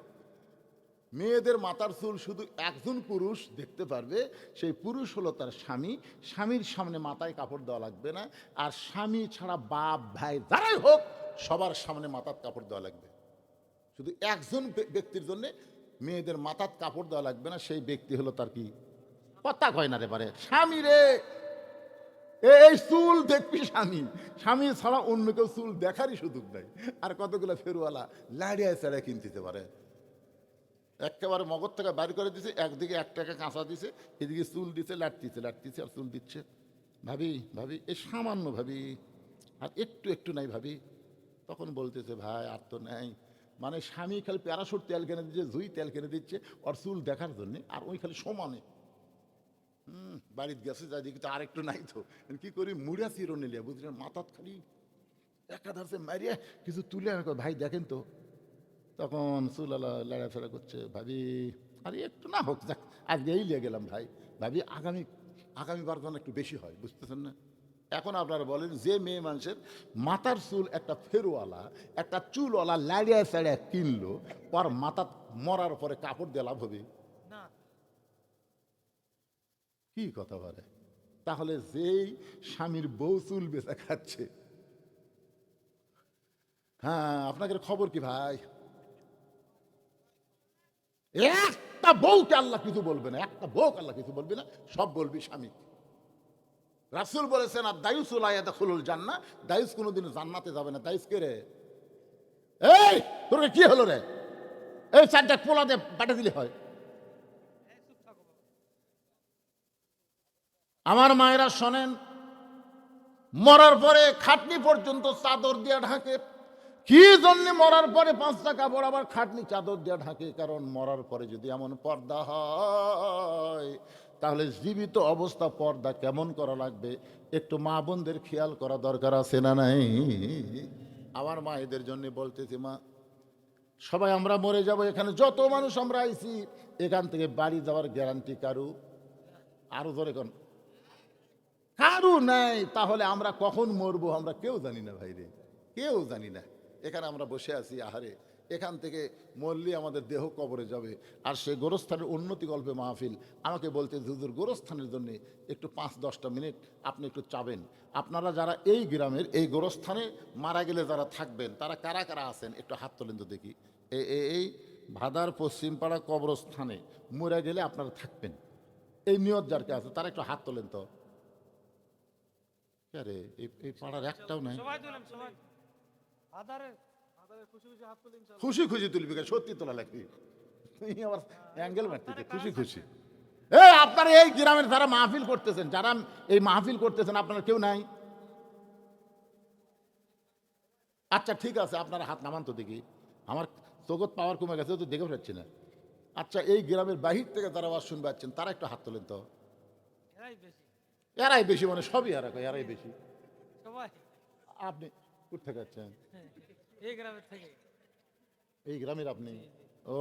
মেয়েদের মাথার চুল শুধু একজন পুরুষ দেখতে পারবে, সেই পুরুষ হলো তার স্বামী। স্বামীর সামনে মাথায় কাপড় দেওয়া লাগবে না, আর স্বামী ছাড়া বাপ ভাই যারাই হোক সবার সামনে মাথার কাপড় দেওয়া লাগবে। শুধু একজন ব্যক্তির জন্য মেয়েদের মাথার কাপড় দেওয়া লাগবে না, সেই ব্যক্তি হলো তার কি কথা কয় না রে পারে স্বামী রে। এই চুল দেখবি স্বামী, স্বামী ছাড়া অন্য কেউ চুল দেখারই সুযোগ নাই। আর কতগুলো ফেরুয়ালা লাড়িয়ায় চাড়ায় কিনতে পারে, একেবারে মগজ থেকে বাইর করে দিছে, একদিকে 1 টাকা কাঁচা দিছে, এদিকে চুল দিছে, লাটতিছে লাটতিছে আর চুল দিচ্ছে। ভাবি ভাবি এই সামান্য ভাবি, আর একটু একটু নাই ভাবি। তখন বলতেছে ভাই আর তো নাই, মানে স্বামী খালি প্যারাশুট তেল কিনে দিচ্ছে, জুই তেল কিনে দিচ্ছে ওর চুল দেখার জন্যে, আর ওই খালি সমানে বাড়িতে গেছে যাই দেখি তো আর একটু নাই তো কি করি, মুড়া চিরো নিলিয়া বুঝলেন, মাথাত খালি একাধারছে মারিয়া কিছু তুলে আমি কই, ভাই দেখেন তো। তখন চুলালা লাড়াফেরা করছে, ভাবি আরে একটু না হোক যাক, আজকে এই লিয়ে গেলাম ভাই, ভাবি আগামীবার যেন একটু বেশি হয়, বুঝতেছেন না? এখন আপনারা বলেন যে মেয়ে মানুষের মাথার চুল একটা ফেরুওয়ালা একটা চুলওয়ালা লাড়িয়া চাড়িয়া কিনলো, ওর মাথা মরার পরে কাপড় দিয়ে লাভ হবে? না। কি কথা বলে? তাহলে যেই স্বামীর বউ চুল বেচা খাচ্ছে, হ্যাঁ আপনাদের খবর কি ভাই? একটা বউকে আল্লাহ কিছু বলবে না, একটা বউকে আল্লাহ কিছু বলবে না, সব বলবি স্বামী। রাসূল বলেছেন আর দায়ুসুল আয়াদাখুলুল জান্নাহ, দায়ুস কোনোদিন জান্নাতে যাবে না। দায়ুস কে রে? এই তোর কি হলো রে? এই 4টা পোলা দিয়ে পাঠা দিলে হয়। এই চুপ থাকো বাবা। আমার মায়েরা শোনেন, মরার পরে খাটনি পর্যন্ত চাদর দিয়ে ঢাকে। কি জন্য মরার পরে 5টা কাপড় আবার খাটনি চাদর দিয়ে ঢাকে? কারণ মরার পরে যদি এমন পর্দা হয়, তাহলে জীবিত অবস্থা পর্দা কেমন করা লাগবে একটু মা বোনদের খেয়াল করা দরকার আছে না নাই? আমার মা এদের জন্য বলতেছি, মা সবাই আমরা মরে যাব, এখানে যত মানুষ আমরা আইছি এখান থেকে বাড়ি যাওয়ার গ্যারান্টি কারু আরো ধরে কোন কারু নাই। তাহলে আমরা কখন মরবো আমরা কেউ জানি না ভাই রে, কেউ জানি না। এখানে আমরা বসে আছি, আহারে এখান থেকে মরলে আমাদের দেহ কবরে যাবে। আর সেই গোরস্থানের উন্নতি গল্পে মাহফিল আমাকে বলতে, হুজুর গোরস্থানের জন্য একটু 5-10টা মিনিট আপনি একটু চাবেন। আপনারা যারা এই গ্রামের এই গোরস্থানে মারা গেলে যারা থাকবেন তারা কারা কারা আছেন একটু হাত তোলেন তো দেখি। এই ভাদার পশ্চিমপাড়া কবরস্থানে মরে গেলে আপনারা থাকবেন, এই নিয়ত যারকে আছে তারা একটু হাত তোলেন তো। আরে এই পাড়ার একটাও নাই। সবাই তুলেন, সবাই। আদারে খুশি খুশি হাত তুলেন ইনশাআল্লাহ। খুশি খুশি তুলবি কেন? সত্যি তোলা লাগবে। তুই আমার অ্যাঙ্গেল মারতে খুশি খুশি। আপনারা এই গ্রামের যারা মাহফিল করতেছেন, যারা এই মাহফিল করতেছেন, আপনারা কেউ নাই? আচ্ছা ঠিক আছে, আপনারা হাত নামান তো দেখি। আমার জগৎ পাওয়ার কমে গেছে তো দেখে ফেলছি না। আচ্ছা এই গ্রামের বাহির থেকে যারা আওয়াজ শুনতে পাচ্ছেন তারা একটু হাত তোলেন তো। এরাই বেশি। এরাই বেশি মানে সবই এরাই বেশি। সবাই আপনি কোথেকে আছেন? এই গ্রামের থেকে। এই গ্রামের আপনি? ও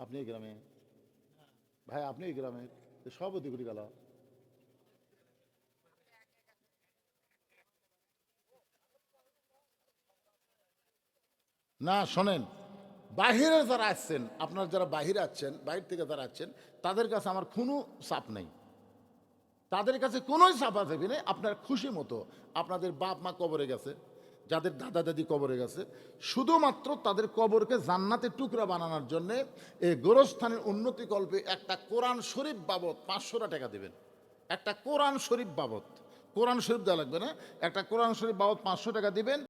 আপনি এই গ্রামে? ভাই আপনি এই গ্রামের? সব ওদিকে গেল। না শোনেন, বাহিরে যারা আসছেন, আপনারা যারা বাহিরে আছেন, বাহির থেকে যারা আছেন, তাদের কাছে আমার কোনো চাপ নেই, তাদের কাছে কোনোই চাপা থাকবে না। আপনার খুশি মতো আপনাদের বাপ মা কবরে গেছে, যাদের দাদা দাদি কবরে গেছে, শুধুমাত্র তাদের কবরকে জান্নাতের টুকরা বানানোর জন্য এই গোরস্থানের উন্নতি কল্পে একটা কোরআন শরীফ বাবদ 500 টাকা দেবেন। একটা কোরআন শরীফ বাবদ, কোরআন শরীফ দেওয়া লাগবে না, একটা কোরআন শরীফ বাবদ 500 টাকা দিবেন।